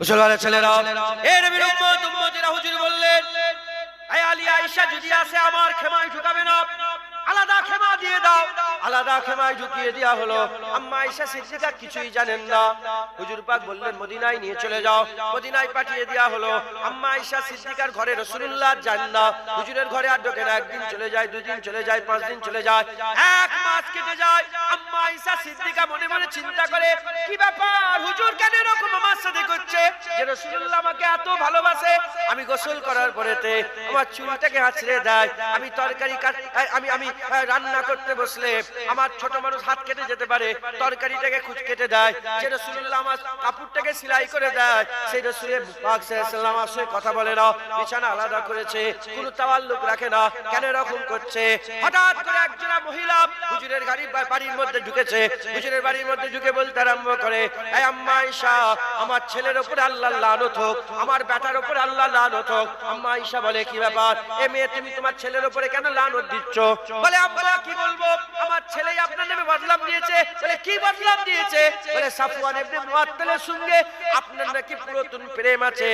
মুসলমানের ছেলেরা, এই নবীর উম্মত উম্মতিরা হুজুর বললেন, এই আলী আয়েশা যদি আসে আমার খেমায় ঢুকাবে না, আলাদা খেমা দিয়ে দাও। আলাদা খেমায় ঢুকিয়ে দেওয়া হলো। আম্মা আয়েশা সিদ্দিকা কিছুই জানেন না। হুজুর পাক বললেন মদিনায় নিয়ে চলে যাও। মদিনায় পাঠিয়ে দেওয়া হলো। আম্মা আয়েশা সিদ্দিকার ঘরে রাসূলুল্লাহ যান না। হুজুরের ঘরে আর ঢোকে না। একদিন চলে যায়, দুদিন চলে যায়, 5 দিন চলে যায়, 1 মাস কেটে যায়। আম্মা আয়েশা সিদ্দিকা মনে মনে চিন্তা করে, কি ব্যাপার, হুজুর কেন এরকম আমার সাথে করছে? যে রাসূলুল্লাহ আমাকে এত ভালোবাসে, আমি গোসল করার পরেতে আমার চুলটাকে আঁচড়ে দেয়, আমি তরকারি আমি রান্না করতে বসলে আমার ছোট মানুষ হাত কেটে যেতে পারে, তরকারিটাকে খুঁজ কেটে দেয়। যে রাসূলুল্লাহ আমার কাপড়টাকে সেলাই করে দেয়, সেই রাসূল পাক সাল্লাল্লাহু আলাইহি ওয়াসাল্লামের সাথে কথা বলে না, বিছানা আলাদা করেছে, কোনো তাওয়াল্লুক রাখে না, কেন এরকম করছে? হঠাৎ করে একজন মহিলা হুজুরের বাড়ির মধ্যে ঢুকেছে। হুজুরের বাড়ির মধ্যে ঢুকে বলতে আরম্ভ করে, এই আম্মা আয়েশা, আমার ছেলের উপরে আল্লাহর লানত হোক, আমার বেটার উপরে আল্লাহর লানত হোক। আম্মা আয়েশা বলে, কি ব্যাপার এ মেয়ে, তুমি তোমার ছেলের উপরে কেন লানত দিচ্ছ? বলে, আম্মা কি বলবো, আমার ছেলেই আপনার নামে বদনাম দিয়েছে। বলে, কি বদনাম দিয়েছে? বলে, সাফওয়ান ইবনে মুআত্তালের সঙ্গে আপনার নাকি পুরাতন প্রেম আছে,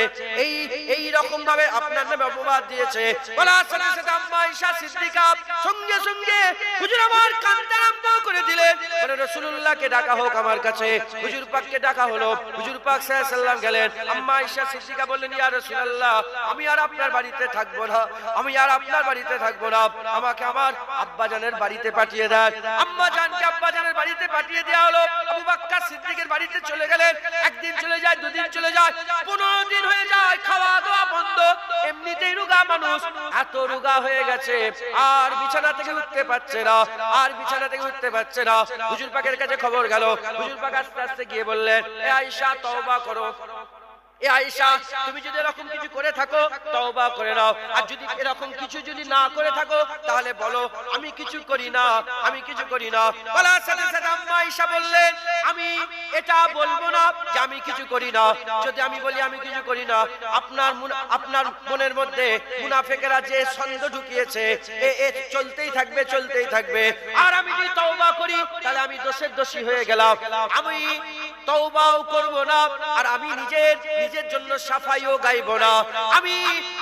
এই রকম ভাবে আপনার নামে অপবাদ দিয়েছে। বলার সাথে সাথে আম্মা আয়েশা সিদ্দিকা সঙ্গে সঙ্গে হুজুর আমার কান্দা আরম্ভ করে দিলেন। বলে, রাসূলুল্লাহকে ডাকা হোক আমার কাছে। হুজুর পাককে ডাকা হলো। হুজুর পাক সাল্লাল্লাহু আলাইহি ওয়াসাল্লাম গেলেন। আম্মা আয়েশা সিদ্দিকা বললেন, ইয়া রাসূলুল্লাহ, আমি আর আপনার বাড়িতে থাকবো না, আমি আর আপনার বাড়িতে থাকবো না, আমাকে আমার আব্বাজানের বাড়িতে পাঠিয়ে দেন। আম্মা জানকে আব্বাজানের বাড়িতে পাঠিয়ে দেওয়া হলো। আবু বকর সিদ্দিকের বাড়িতে চলে গেলেন। একদিন চলে যায়, দুদিন চলে যায়, 15 দিন হয়ে যায়, খাওয়া দাওয়া বন্ধ। এমনিতেই রোগা মানুষ, এত রোগা হয়ে গেছে আর বিছানা থেকে উঠতে পারছে না, আর বিছানা থেকে উঠতে পারছে না। হুজুর পাকের কাছে খবর গেল। হুজুর পাক আস্তে আস্তে গিয়ে বললেন, এ আয়েশা, তওবা করো। এ আয়েশা, তুমি যদি এরকম কিছু করে থাকো তওবা করে নাও, আর যদি এরকম কিছু যদি না করে থাকো তাহলে বলো আমি কিছু করি না, আমি কিছু করি না। বলার সাথে সাথে আম্মা আয়েশা বললেন, আমি এটা বলবো না যে আমি কিছু করি না। যদি আমি বলি আমি কিছু করি না, আপনার মনের মধ্যে মুনাফিকেরা যে সন্দেহ ঢুকিয়েছে, এ চলতেই থাকবে, চলতেই থাকবে। আর আমি যদি তওবা করি তাহলে আমি দোষের দোষী হয়ে গেলাম। আমি তওবাও করব না, আর আমি নিজের জন্য সাফাইও গাইব না। আমি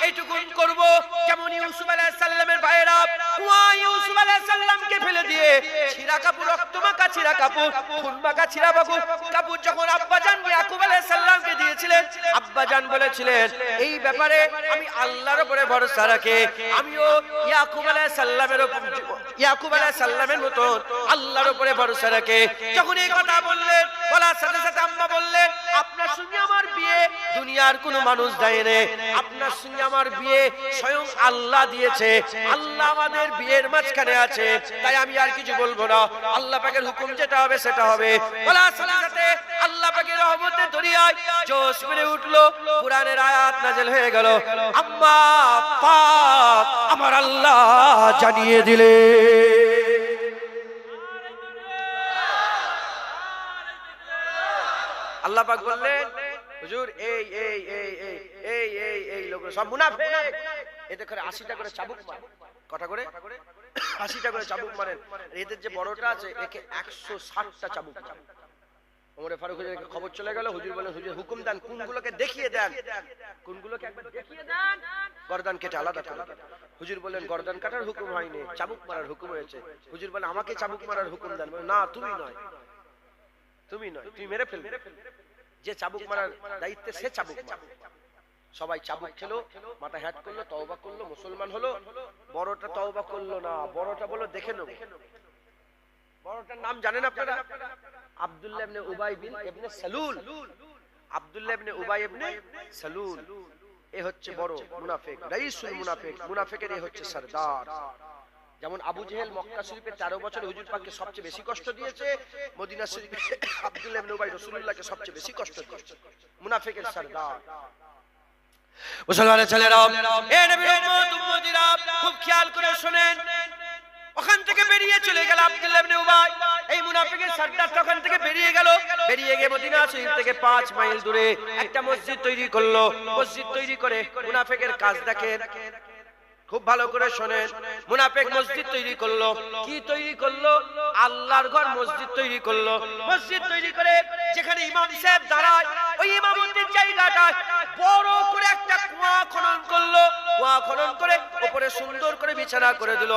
এইটুকুন করব, যেমন ইউসুফ আলাইহিস সালামের ভাইরা কুয়ায় ইউসুফ আলাইহিস সালামকে ফেলে দিয়ে ছিঁড়া কাপড়, রক্তমাখা ছিঁড়া কাপড়, খুনমাখা ছিঁড়া কাপড় যখন আব্বাজান ইয়াকুব আলাইহিস সালামকে দিয়েছিলেন, আব্বাজান বলেছিলেন, এই ব্যাপারে আমি আল্লাহর উপরে ভরসা রাখি, আমিও ইয়াকুব আলাইহিস সালামের মতো আল্লাহর উপরে ভরসা রাখি। যখন এই কথা বললেন, বলার সাথে সাথে আম্মা বললেন, আপনার সঙ্গে আমার বিয়ে দুনিয়ার কোনো মানুষ দেয়নি, আপনার সঙ্গে আমার বিয়ে স্বয়ং আল্লাহ দিয়েছে, আল্লাহ আমাদের বিয়ের মাঝখানে আছে, তাই আমি আর কিছু বলবো না, আল্লাহ পাকের হুকুম যেটা হবে সেটা হবে। বলার সাথে সাথে আল্লাহ পাকের রহমতের দরিয়ায় জোশ মেরে উঠলো, কোরআনের আয়াত নাযিল হয়ে গেল। আম্মা পাক আমার আল্লাহ জানিয়ে দিলে, আল্লাহ পাক বললেন, হুজুর এই লোক সব মুনাফিক, এতে করে 80টা করে চাবুক মারেন, কটা করে 80টা করে চাবুক মারেন। এদের যে বড়টা আছে একে 160টা চাবুক মারেন। ওমর ফারুক হুজুরকে খবর চলে গেল। হুজুর বলেন, হুজুর হুকুম দেন, কোনগুলোকে দেখিয়ে দেন, কোনগুলোকে একবার দেখিয়ে দেন, গর্দান কেটে আলাদা করে দেন। হুজুর বলেন, গর্দান কাটার হুকুম হয়নি, চাবুক মারার হুকুম হয়েছে। হুজুর বলেন, আমাকে চাবুক মারার হুকুম দেন। না, তুমি নয়, তুমি মেরে ফেলবে। যে চাবুক মারার দায়িত্বে সে চাবুক মারে। সবাই চাবুক খেলো, মাথা হ্যাট করলো, তওবা করলো, মুসলমান হলো। বড়টা তওবা করলো না, বড়টা বলল দেখে নেব। বড়টার নাম জানেন আপনারা? আব্দুল্লাহ ইবনে উবাই ইবনে সালুল। আব্দুল্লাহ ইবনে উবাই ইবনে সালুল, এ হচ্ছে বড় মুনাফিক, রাইসুল মুনাফিক, মুনাফিকের এ হচ্ছে সরদার। যেমন আবু জেহেল মক্কা শরীফে 13 বছর হুজুর পাককে সবচেয়ে বেশি কষ্ট দিয়েছে, মদিনা শরীফে আব্দুল্লাহ ইবনে উবাই রাসূলুল্লাহকে সবচেয়ে বেশি কষ্ট দিয়েছে, মুনাফিকের সরদার। মুসলমানের ছেলেরা, এ নবীর উম্মত উম্মতিরা, খুব খেয়াল করে শুনেন। ওখান থেকে বেরিয়ে চলে গেল আব্দুল্লাহ ইবনে উবাই, এই মুনাফিকের সরদারটা ওখান থেকে বেরিয়ে গেল। বেরিয়ে গিয়ে মদিনা শরীফ থেকে 5 মাইল দূরে একটা মসজিদ তৈরি করলো। মসজিদ তৈরি করে মুনাফিকের কাজ দেখেন, খুব ভালো করে শোনেন। মুনাফিক মসজিদ তৈরি করলো। কি তৈরি করলো? আল্লাহর ঘর মসজিদ তৈরি করলো। মসজিদ তৈরি করে যেখানে ইমাম সাহেব দাঁড়ায়, ওই ইমামতির জায়গা জায়গাটায় বড় করে একটা কুয়া খনন করলো, কুয়া খনন করে উপরে সুন্দর করে বিছানা করে দিল।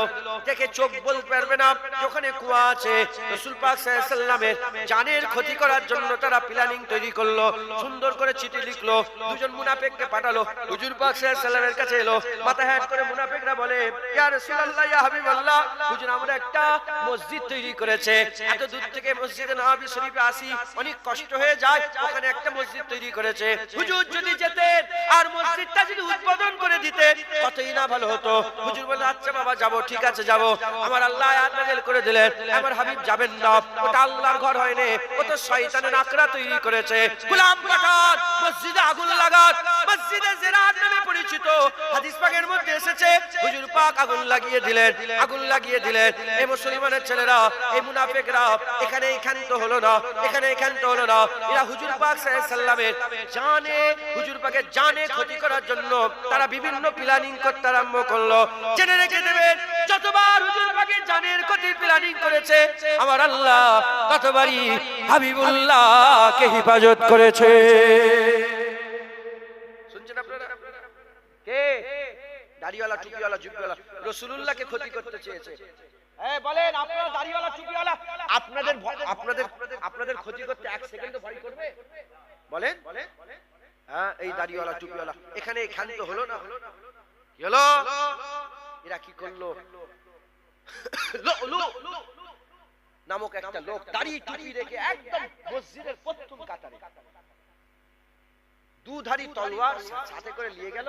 দেখে চোখ বলতে পারবে না ওখানে কুয়া আছে। রাসূল পাক সাল্লাল্লাহু আলাইহি ওয়াসাল্লামের জানের ক্ষতি করার জন্য তারা প্ল্যানিং তৈরি করলো, সুন্দর করে চিঠি লিখলো, দুজন মুনাফিককে পাঠালো। হুজুর পাক সাল্লাল্লাহু আলাইহি ওয়াসাল্লামের কাছে এলো, মাথা হ্যাট করে মুনাফিকরা বলে, ইয়া রাসূলুল্লাহ, ইয়া হাবিবাল্লাহ, হুজুর আমরা একটা মসজিদ তৈরি করেছে, এত দূর থেকে মসজিদে নববী শরীফে আসি, অনেক কষ্ট হয়ে যায়, ওখানে একটা মসজিদ তৈরি করেছে। হুজুর যদি যেতেন আর মসজিদটা যদি উদ্বোধন করে দিতেন কতই না ভালো হতো। হুজুর বললেন, আচ্ছা বাবা যাবো, ঠিক আছে যাবো। আমার আল্লাহ আয়াত নাযিল করে দিলেন, আমার হাবিব যাবেন না, ওটা আল্লাহর ঘর হয়নি, ও তো শয়তানের আকড়া তৈরি করেছে। গোলাম পাঠান মসজিদে আগুন লাগান, মসজিদে জিরাত নামে পরিচিত হাদিস পাকের মধ্যে এসেছে, হুজুর পাক আগুন লাগিয়ে দিলেন, আগুন লাগিয়ে দিলেন। এই মুসলমানের ছেলেরা, এই মুনাফিকরা এখানেই ক্ষান্ত হলো না, এখানেই ক্ষান্ত হলো না। এরা হুজুর পাক সাল্লাল্লাহু আলাইহি ওয়াসাল্লামের জানে, হুজুর পাকের জানে ক্ষতি করার জন্য তারা বিভিন্ন প্ল্যানিং করতে আরম্ভ করলো। জেনে রেখে দেবেন, যতবার হুজুর পাকের জানের ক্ষতির প্ল্যানিং করেছে আমার আল্লাহ ততবারই হাবিবুল্লাহকে হেফাজত করেছে। শুনছেন আপনারা? কে? দাড়িওয়ালা, টুপিওয়ালা, জুব্বাওয়ালা রাসূলুল্লাহকে ক্ষতি করতে চেয়েছে। বলেন, আপনারা দাড়িওয়ালা, টুপিওয়ালা আপনাদের আপনাদের আপনাদের ক্ষতি করতে এক সেকেন্ডও ভয় করবে? বলেন। হ্যাঁ, এই দাড়িওয়ালা, টুপিওয়ালা এখানে ক্ষান্ত হলো না? কি হলো? এরা কি করলো? নামক একটা লোক দাড়ি টুপি রেখে একদম মসজিদের প্রথম কাতারে দুধারী তলোয়ার সাথে করে নিয়ে গেল।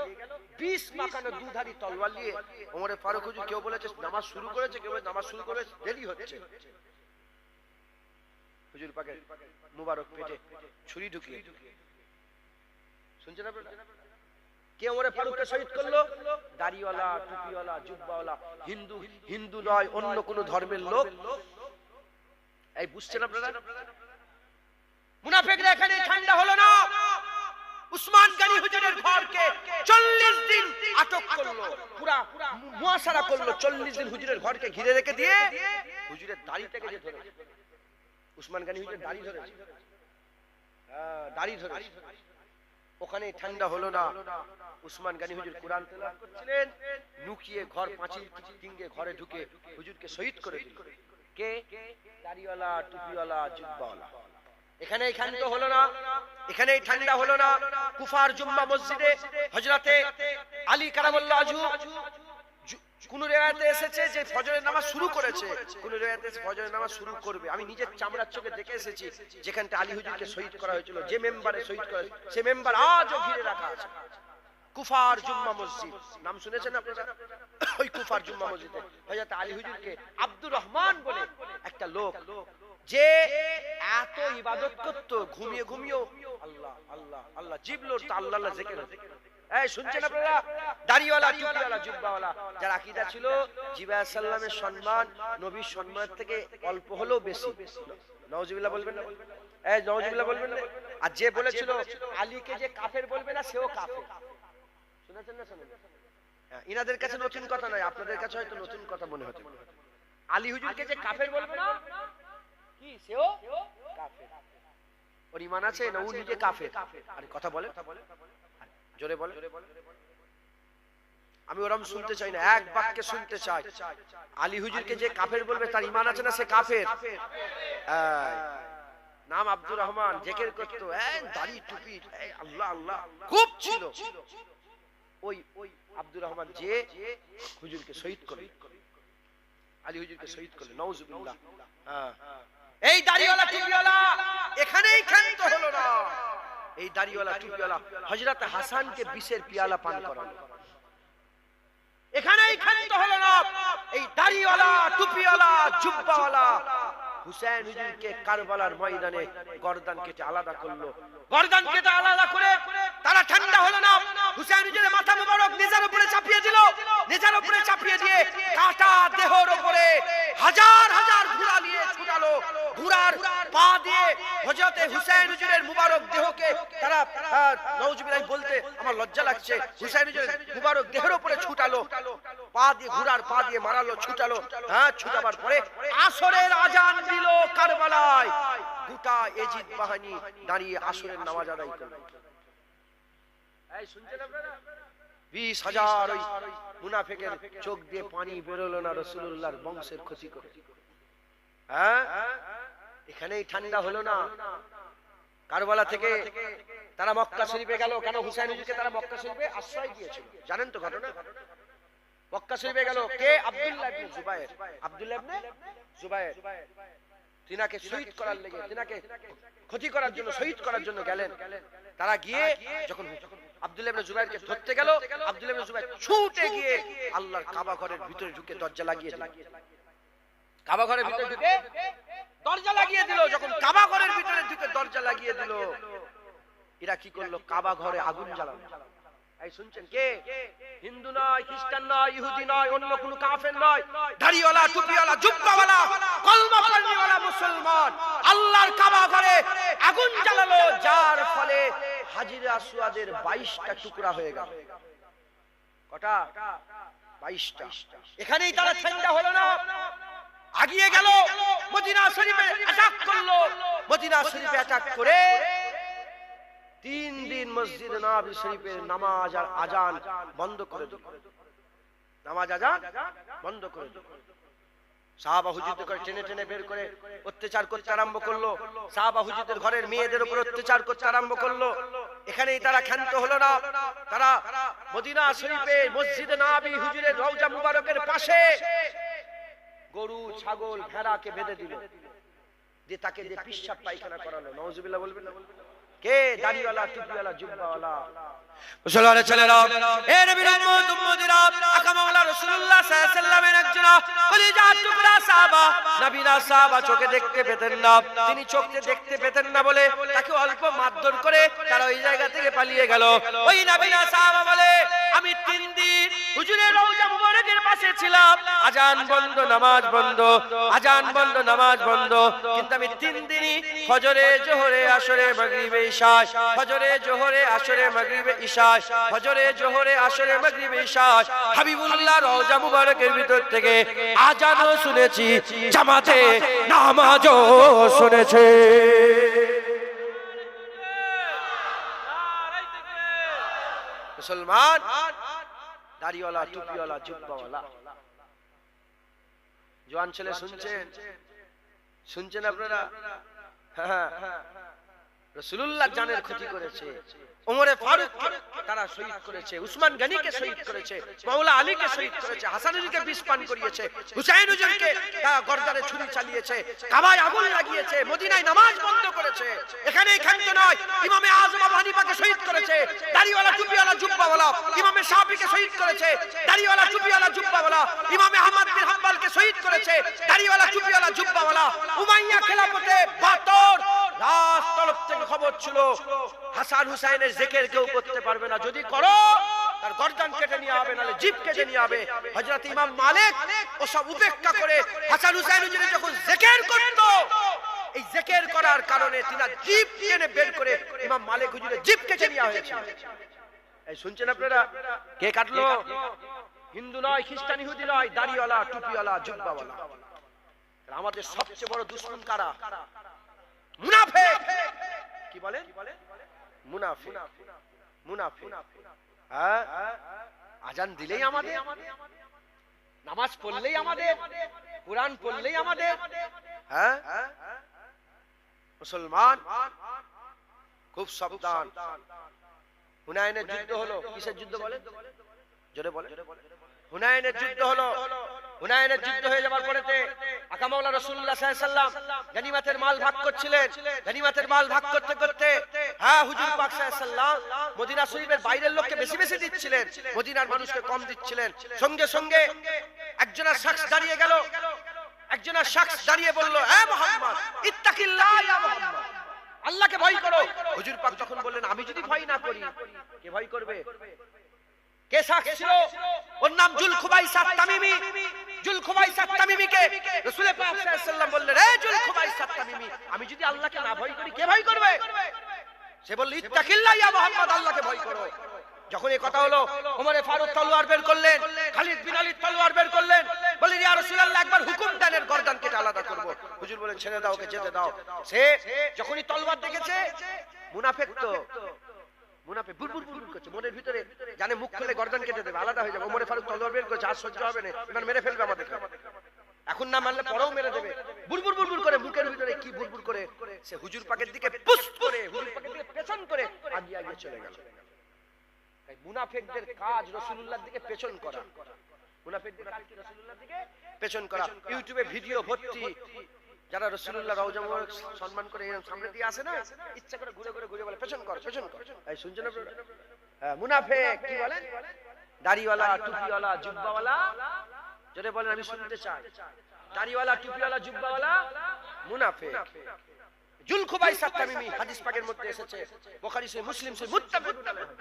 20 মাখানো দুধারী তলোয়ার নিয়ে ওমর ফারুক হুজুর, কেউ বলেছে নামাজ শুরু করেছে, কেউ বলেছে নামাজ শুরু করে দেরি হচ্ছে, হুজুর পাকের মুবারক পেটে ছুরি ঢুকিয়ে। শুনছেন আপনারা? কে ওমর ফারুককে শহীদ করলো? দাড়িওয়ালা, টুপিওয়ালা, জুব্বাওয়ালা, হিন্দু নয়, অন্য কোন ধর্মের লোক। এই বুঝছেন আপনারা? মুনাফিকরা এখানে ঠান্ডা হলো না, উসমান গনি হুজুরের ঘরকে 40 দিন আটক করলো, পুরা মুয়াসারা করলো। 40 দিন হুজুরের ঘরকে ঘিরে রেখে দিয়ে হুজুরের দাড়িটাকে যে ধরে, উসমান গনি হুজুরের দাড়ি ধরেছে, দাড়ি ধরেছে। ওখানে ঠান্ডা হলো না। উসমান গনি হুজুর কোরআন তেলাওয়াত করছিলেন, লুকিয়ে ঘর পাঁচিল টিঙ্গে ঘরে ঢুকে হুজুরকে শহীদ করে দিল। কে? দাড়িওয়ালা, টুপিওয়ালা, জুব্বাওয়ালা। এখানেই ক্ষান্ত হলো না, এখানেই ঠান্ডা হলো না। কুফার জুম্মা মসজিদে হযরতে আলী কারামাল্লাহু ওয়াজহু, কোন রিওয়ায়াতে এসেছে যে ফজরের নামাজ শুরু করেছে, কোন রিওয়ায়াতে ফজরের নামাজ শুরু করবে। আমি নিজের চামড়ার চোখে দেখে এসেছি যেখানটা আলী হুজুরকে শহীদ করা হয়েছিল, যে মেম্বারে শহীদ করা হয়েছিল সে মেম্বার আজও ঘিরে রাখা আছে। কুফার জুম্মা মসজিদ, নাম শুনেছেন আপনারা? ওই কুফার জুম্মা মসজিদে হযরত আলী হুজুরকে আব্দুর রহমান বলে একটা লোক, যে এত ইবাদত করত, ঘুমিয়ে ঘুমিয়েও আল্লাহ আল্লাহ আল্লাহ জিবলোর তো আল্লাহ আল্লাহ জিকির হতো। এই শুনছেন আপনারা? দাড়িওয়ালা, টুপিওয়ালা, জুব্বাওয়ালা যার আকীদা ছিল জিবরাইল আলাইহিস সালামের সম্মান নবীর সম্মানের থেকে অল্প হলেও বেশি। নাউজুবিল্লাহ বলবেন না? এই নাউজুবিল্লাহ বলবেন না? আর যে বলেছিল আলীকে যে কাফের বলবে না সেও কাফের, শুনেছেন না? শুনেন? ইনাদের কাছে নতুন কথা নয়, আপনাদের কাছে হয়তো নতুন কথা মনে হতে পারে। আলী হুজুরকে যে কাফের বলবে না, কি সেও কাফের। ওর ঈমান আছে না ও নিজে কাফের? আরে কথা বলে, জোরে বলে। আমি ওরম শুনতে চাই না, এক বাক্যে শুনতে চাই। আলী হুজুরকে যে কাফের বলবে তার ঈমান আছে না সে কাফের? নাম আব্দুর রহমান, জিকির করত, দাড়ি টুপি, আল্লাহ আল্লাহ খুব ছিল। ওই আব্দুর রহমান যে হুজুরকে শহীদ করলেন, আলী হুজুরকে শহীদ করলেন, নাউজুবিল্লাহ। এই দাড়িওয়ালা, টুপিওয়ালা এখানেই ক্ষান্ত হলো না। এই দাড়িওয়ালা, টুপিওয়ালা হযরত হাসানকে বিষের পিয়ালা পান করালো, এখানেই ক্ষান্ত হলো না। এই দাড়িওয়ালা, টুপিওয়ালা, জুব্বাওয়ালা হুসাইন হুজুরকে কারবালার ময়দানে গর্দান কেটে আলাদা করলো। গর্দান কেটে আলাদা করে তারা ঠান্ডা হলো না। হুসাইন হুজুরের মাথা মুবারক নিজের উপরে চাপিয়ে দিল, নিজের উপরে চাপিয়ে দিয়ে কাটা দেহর উপরে হাজার হাজার ঘোড়া নিয়ে ছুটালো। ঘোড়ার পা দিয়ে হযরতে হুসাইন হুজুরের মুবারক দেহকে তারা, নাউজুবিল্লাহ বলতে আমার লজ্জা লাগছে, হুসাইন হুজুরের মুবারক দেহের উপরে ছুটালো, পা দিয়ে ঘোড়ার পা দিয়ে মারালো, ছুটালো। ছুটাবার পরে আসরের আজান দিল কারবালায়। গোটা এজিদ বাহিনী দাঁড়িয়ে আসরের নামাজ আদায় করলো। শুনছেন আপনারা? 20,000 ওই মুনাফিকের চোখ দিয়ে পানি বেরোলো না রাসূলুল্লাহর বংশের ক্ষতি করে। হ্যাঁ, এখানেই ঠান্ডা হলো না। কারবালা থেকে তারা মক্কা শরীফে গেল। কেন? হুসাইন হুজুরকে তারা মক্কা শরীফে আশ্রয় দিয়েছিল, জানেন তো ঘটনা? মক্কা শরীফে গেল কে? আব্দুল্লাহ ইবনে জুবায়ের। আব্দুল্লাহ ইবনে জুবায়ের তিনাকে শহীদ করার লেগে, তিনাকে ক্ষতি করার জন্য, শহীদ করার জন্য গেলেন। তারা গিয়ে যখন আব্দুল্লাহ ইবনে জুবায়েরকে ধরতে গেল, আব্দুল্লাহ ইবনে জুবায়ের ছুটে গিয়ে আল্লাহর কাবা ঘরের ভিতরে ঢুকে দরজা লাগিয়ে দিল। কাবা ঘরের ভিতরে ঢুকে দরজা লাগিয়ে দিল। যখন কাবা ঘরের ভিতরে ঢুকে দরজা লাগিয়ে দিল, এরা কি করলো? কাবা ঘরে আগুন জ্বালালো। এই শুনছেন কে? হিন্দু নয়, খ্রিস্টান নয়, ইহুদি নয়, অন্য কোন কাফের নয়, দাড়িওয়ালা, টুপিওয়ালা, জুব্বাওয়ালা, কলমা পড়নেওয়ালা মুসলমান আল্লাহর কাবা ঘরে আগুন জ্বালালো, যার ফলে হাজিরে আসওয়াদের 22টা টুকরা হয়ে গেল। কটা? 22টা। এখানেই তারা ঠান্ডা হলো না, আগিয়ে গেল, মদিনা শরীফে অ্যাটাক করলো। মদিনা শরীফে অ্যাটাক করে 3 দিন মসজিদ নববী শরীফের নামাজ আর আজান বন্ধ করে দিল। নামাজ আজান বন্ধ করে দিল। সাহাবা হুজুরদের করে টেনে টেনে বের করে অত্যাচার করতে আরম্ভ করলো। সাহাবা হুজুরদের ঘরের মেয়েদের উপর অত্যাচার করতে আরম্ভ করলো। এখানেই তারা ক্ষান্ত হলো না। তারা মদিনা শরীফে মসজিদ নববী হুজুরের রওজা মুবারকের পাশে গরু, ছাগল, ভেড়াকে বেঁধে দিল, দিয়ে তাকে দিয়ে পিশাব পায়খানা করালো। নাউজুবিল্লাহ বলবেন না? কে? দাড়িওয়ালা, টুপিওয়ালা, জুব্বাওয়ালা মুসলমানের ছেলেরা, এ নবীর উম্মত উম্মতিরা, আকা মাওলা রাসূলুল্লাহ সাল্লাল্লাহু আলাইহি ওয়াসাল্লামের একজন কলিজার টুকরা সাহাবা, নবীরা সাহাবা চোখে দেখতে পেতেন না। তিনি চোখে দেখতে পেতেন না বলে তাকে অল্প মারধর করে তারা ওই জায়গা থেকে পালিয়ে গেল। ওই নবীরা সাহাবা বলে, আমি 3 দিন হুজুরের রওজা মুবারকের পাশে ছিলাম, আজান বন্ধ, নামাজ বন্ধ, আজান বন্ধ, নামাজ বন্ধ, কিন্তু আমি 3 দিনই ফজরে, জোহরে, আসরে, মাগরিবে, ইশা, ফজরে, জোহরে, আসরে, মাগরিবে, ইশা, ফজরে, জোহরে, আসরে, মাগরিবে, ইশা হাবিবুল্লাহ রওজা মুবারকের ভিতর থেকে আজানও শুনেছি, জামাতে নামাজও শুনেছে। মুসলমান দাড়িওয়ালা, টুপিওয়ালা, জুব্বাওয়ালা জওয়ান ছেলে শুনছেন? শুনছেন আপনারা? হ্যাঁ, রাসূলুল্লাহ জানের ক্ষতি করেছে, ওমরে ফারুক তারা শহীদ করেছে, উসমান গনিকে শহীদ করেছে, মাওলা আলীকে শহীদ করেছে, হাসান আলীকে বিষ পান করিয়েছে, হুসাইন হুজুরকে তারা গর্দানে ছুরি চালিয়েছে, কাবায় আগুন লাগিয়েছে, মদিনায় নামাজ বন্ধ করেছে। এখানেই ক্ষান্ত নয়, ইমামে আযম আবু হানিফাকে শহীদ করেছে, দাড়িওয়ালা, টুপিওয়ালা, জুব্বাওয়ালা, ইমামে শাফিকে শহীদ করেছে, দাড়িওয়ালা, টুপিওয়ালা, জুব্বাওয়ালা, ইমামে আহমদ বিন হাম্বলকে শহীদ করেছে, দাড়িওয়ালা, টুপিওয়ালা, জুব্বাওয়ালা। উমাইয়া খেলাফতে 72 রাত তরফ থেকে খবর ছিল হাসান হুসাইনের জিকির কেউ করতে পারবে না, যদি করো তার গর্দান কেটে নিয়ে হবে, নালে জিভ কেটে নিয়ে হবে। হযরত ইমাম মালিক ওসব উপেক্ষা করে হাসান হুসাইন হুজুরে যখন জিকির করত, এই জিকির করার কারণে তিনা জিভ টেনে বের করে ইমাম মালিক হুজুরে জিভ কেটে নিয়ে হয়েছে। এই শুনছেন আপনারা? কে কাটলো? হিন্দু নয়, খ্রিস্টান, ইহুদি নয়, দাড়িওয়ালা, টুপিওয়ালা, জুব্বাওয়ালা। আমাদের সবচেয়ে বড় দুশমন কারা? মুনাফিক। কি বলেন? মুনাফিক। মুনাফিক। হ্যাঁ, আজান দিলেই আমাদের, নামাজ পড়লেই আমাদের, কুরআন পড়লেই আমাদের। হ্যাঁ, মুসলমান খুব সাবধান। হুনাইনের যুদ্ধ হলো, কিসের যুদ্ধ বলেন? জোরে বলেন। হুনাইনের যুদ্ধ হলো। হুনাইনের যুদ্ধ হয়ে যাবার পরেতে আকা মাওলা রাসূলুল্লাহ সাল্লাল্লাহু আলাইহি ওয়াসাল্লাম গনিমতের মাল ভাগ করছিলেন। গনিমতের মাল ভাগ করতে করতে হ্যাঁ, হুজুর পাক সাল্লাল্লাহু আলাইহি ওয়াসাল্লাম মদিনা শরীফের বাইরের লোককে বেশি বেশি দিচ্ছিলেন, মদিনার মানুষকে কম দিচ্ছিলেন। সঙ্গে সঙ্গে একজন শখস দাঁড়িয়ে গেল, একজন শখস দাঁড়িয়ে বলল, এ মুহাম্মদ ইত্তাকিল্লাহ ইয়া মুহাম্মদ, আল্লাহকে ভয় করো। হুজুর পাক তখন বললেন, আমি যদি ভয় না করি কে ভয় করবে? কে শখস ছিল? ওর নাম জুলখুবাইসাত তামিমি। জুলখুবাইসাত তামিমিকে রাসূল পাক সাল্লাল্লাহু আলাইহি ওয়াসাল্লাম বললেন, এ জুলখুবাইসাত তামিমি, আমি যদি আল্লাহকে না ভয় করি কে ভয় করবে? সে বলল, ইত্তাকিল্লাহ ইয়া মুহাম্মদ, আল্লাহকে ভয় করো। যখন এই কথা হলো, ওমরে ফারুক তলোয়ার বের করলেন, খালিদ বিন ওলীদ তলোয়ার বের করলেন, বললেন, ইয়া রাসূলুল্লাহ একবার হুকুম দেন, এর গর্দান কেটে আলাদা করব। হুজুর বলেন, ছেড়ে দাও, ওকে যেতে দাও। সে যখনই তলোয়ার দেখেছে, মুনাফিক তো মুনাফিক বুলবুল বুলবুল করছে, মনের ভিতরে জানে মুখ খুলে গর্দান কেটে দেবে, আলাদা হয়ে যাবে। ওমর ফারুক তলোয়ার বের করছে, আর সহ্য হবে না, এবার মেরে ফেলবে আমাদের, এখন না মানলে পরেও মেরে দেবে। বুলবুল বুলবুল করে মুখের ভিতরে কি বুলবুল করে সে হুজুর পাকের দিকে পুশ করে, হুজুর পাকের দিকে পেছন করে আগিয়ে আগিয়ে চলে গেল। তাই মুনাফিকদের কাজ রাসূলুল্লাহর দিকে পেছন করা, মুনাফিকদের কাজ কি রাসূলুল্লাহর দিকে পেছন করা। ইউটিউবে ভিডিও ভর্তি, যারা রাসূলুল্লাহ রওজা মোবারক সম্মান করে এরকম সামনে দিয়ে আসে না, ইচ্ছা করে ঘুরে ঘুরে ঘুরে বলে পেছন কর পেছন কর। এই শুনছেন আপনারা? হ্যাঁ, মুনাফিক কি বলেন? দাড়িওয়ালা, টুপিওয়ালা, জুব্বাওয়ালা, যদি বলেন আমি শুনতে চাই। দাড়িওয়ালা, টুপিওয়ালা, জুব্বাওয়ালা মুনাফিক। জুলখুবাইসাত তামিমি হাদিস পাকের মধ্যে এসেছে, বুখারী সহিহ মুসলিম সহিহ মুত্তাফাকুন আলাইহি।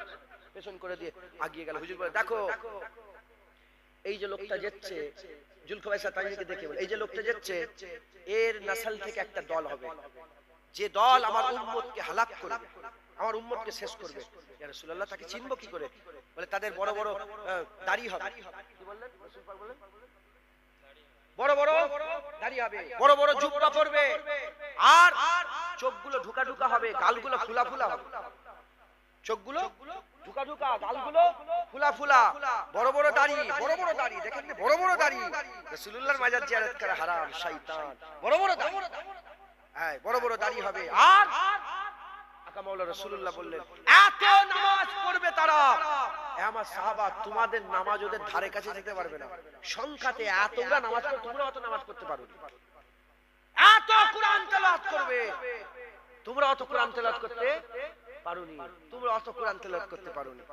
পেছন করে দিয়ে আগিয়ে গেল। হুজুর বলে দেখো এই যে লোকটা যাচ্ছে, জুলখুবাইসাত তামিমিকে দেখে বলে এই যে লোকটা যাচ্ছে, এর নসল থেকে একটা দল হবে, যে দল আমার উম্মতকে হালাক করবে, আমার উম্মতকে শেষ করবে। ইয়া রাসূলুল্লাহ, তাকে চিনবো কি করে? বলে তাদের বড় বড় দাড়ি হবে। কি বললেন রাসূল পাক? বলেন বড় বড় দাড়ি হবে, বড় বড় জুব্বা পরবে, আর চোখগুলো ঢুকা ঢুকা হবে, গালগুলো ফুলা ফুলা হবে। চোখগুলো ঢুকা ঢুকা, গালগুলো ফুলা ফুলা, বড় বড় দাড়ি, বড় বড় দাড়ি। দেখেন বড় বড় দাড়ি, রাসূলুল্লাহর মাজার জিয়ারত করা হারাম, শয়তান। বড় বড় দাড়ি, হ্যাঁ বড় বড় দাড়ি হবে। আর আকা মাওলানা রাসূলুল্লাহ বললেন এত নামাজ পড়বে তারা, আমার সাহাবা তোমাদের নামাজ ওদের ধারে কাছে যেতে পারবে না। সংখ্যাতে এতটা নামাজ পড়ে, তোমরা অত নামাজ পড়তে পারো না। এত কোরআন তেলাওয়াত করবে, তোমরা অত কোরআন তেলাওয়াত করতে পারোনি, তোমরা অত কোরআন তেলাওয়াত করতে পারোনি।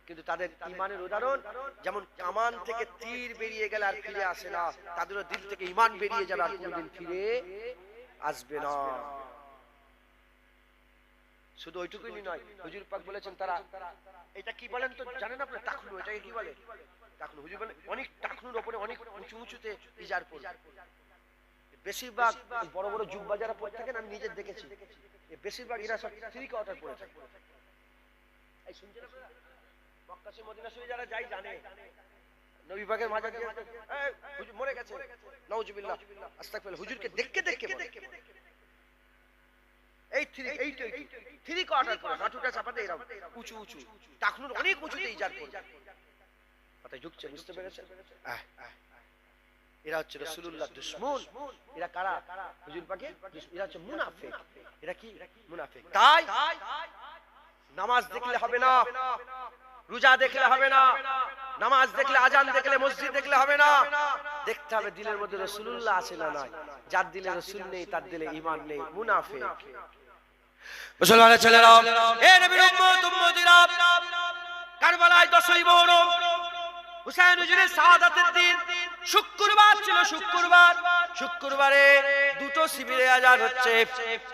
কিন্তু তাদের ঈমানের উদাহরণ যেমন কামান থেকে তীর বেরিয়ে গেলে আর ফিরে আসে না, তাদেরও দিল থেকে ঈমান বেরিয়ে যাবে আর কোনোদিন ফিরে আসবে না। শুধু ওইটুকুই নয়, হুজুর পাক বলেছেন তারা, এটা কি বলেন তো জানেন আপনারা? টাকনু, এটাকে কি বলে? টাকনু। হুজুর বলেন অনেক টাকনুর উপরে অনেক উঁচু উঁচুতে ইজার পড়ে, বেশিরভাগ বড় বড় জুব্বা যারা পড়ে থাকেন আমি নিজে দেখেছি, বেশিরভাগ এরা সব থ্রি কোয়ার্টার পড়ে থাকে। এই শুনছেন আপনারা? মক্কা শরীফ মদিনা শরীফ যারা যাই জানে, নবী পাকের মাজার দিয়ে হুজুর মরে গেছে, নাউজুবিল্লাহ আস্তাগফিরুল্লাহ, হুজুরকে দেখতে দেখতে এই থ্রি কোয়ার্টার করে হাঁটুটা চাপাতে এরকম উঁচু উঁচু, টাকনুর অনেক উঁচুতে ইজার পড়ে। কথায় ঝুঁকছে, বুঝতে পেরেছেন? এরা হচ্ছে রাসূলুল্লাহর দুশমন। এরা কারা? হুজুর পাকের দুশমন। এরা হচ্ছে মুনাফিক। এরা কি? মুনাফিক। তাই নামাজ দেখলে হবে না, রোজা দেখলে হবে না, নামাজ দেখলে, আজান দেখলে, মসজিদ দেখলে হবে না, দেখতে হবে দিলের মধ্যে রাসূলুল্লাহ আছে না নাই। যার দিলে রাসূল নেই তার দিলে ঈমান নেই, মুনাফিক। মুসলমানের ছেলেরা, এ নবীর উম্মত উম্মতিরা, কারবালায় 10ই মুহররম হুসাইন হুজুরের শাহাদাতের দিন, শুক্রবার ছিল। শুক্রবারে দুটো শিবিরে আজান হচ্ছে,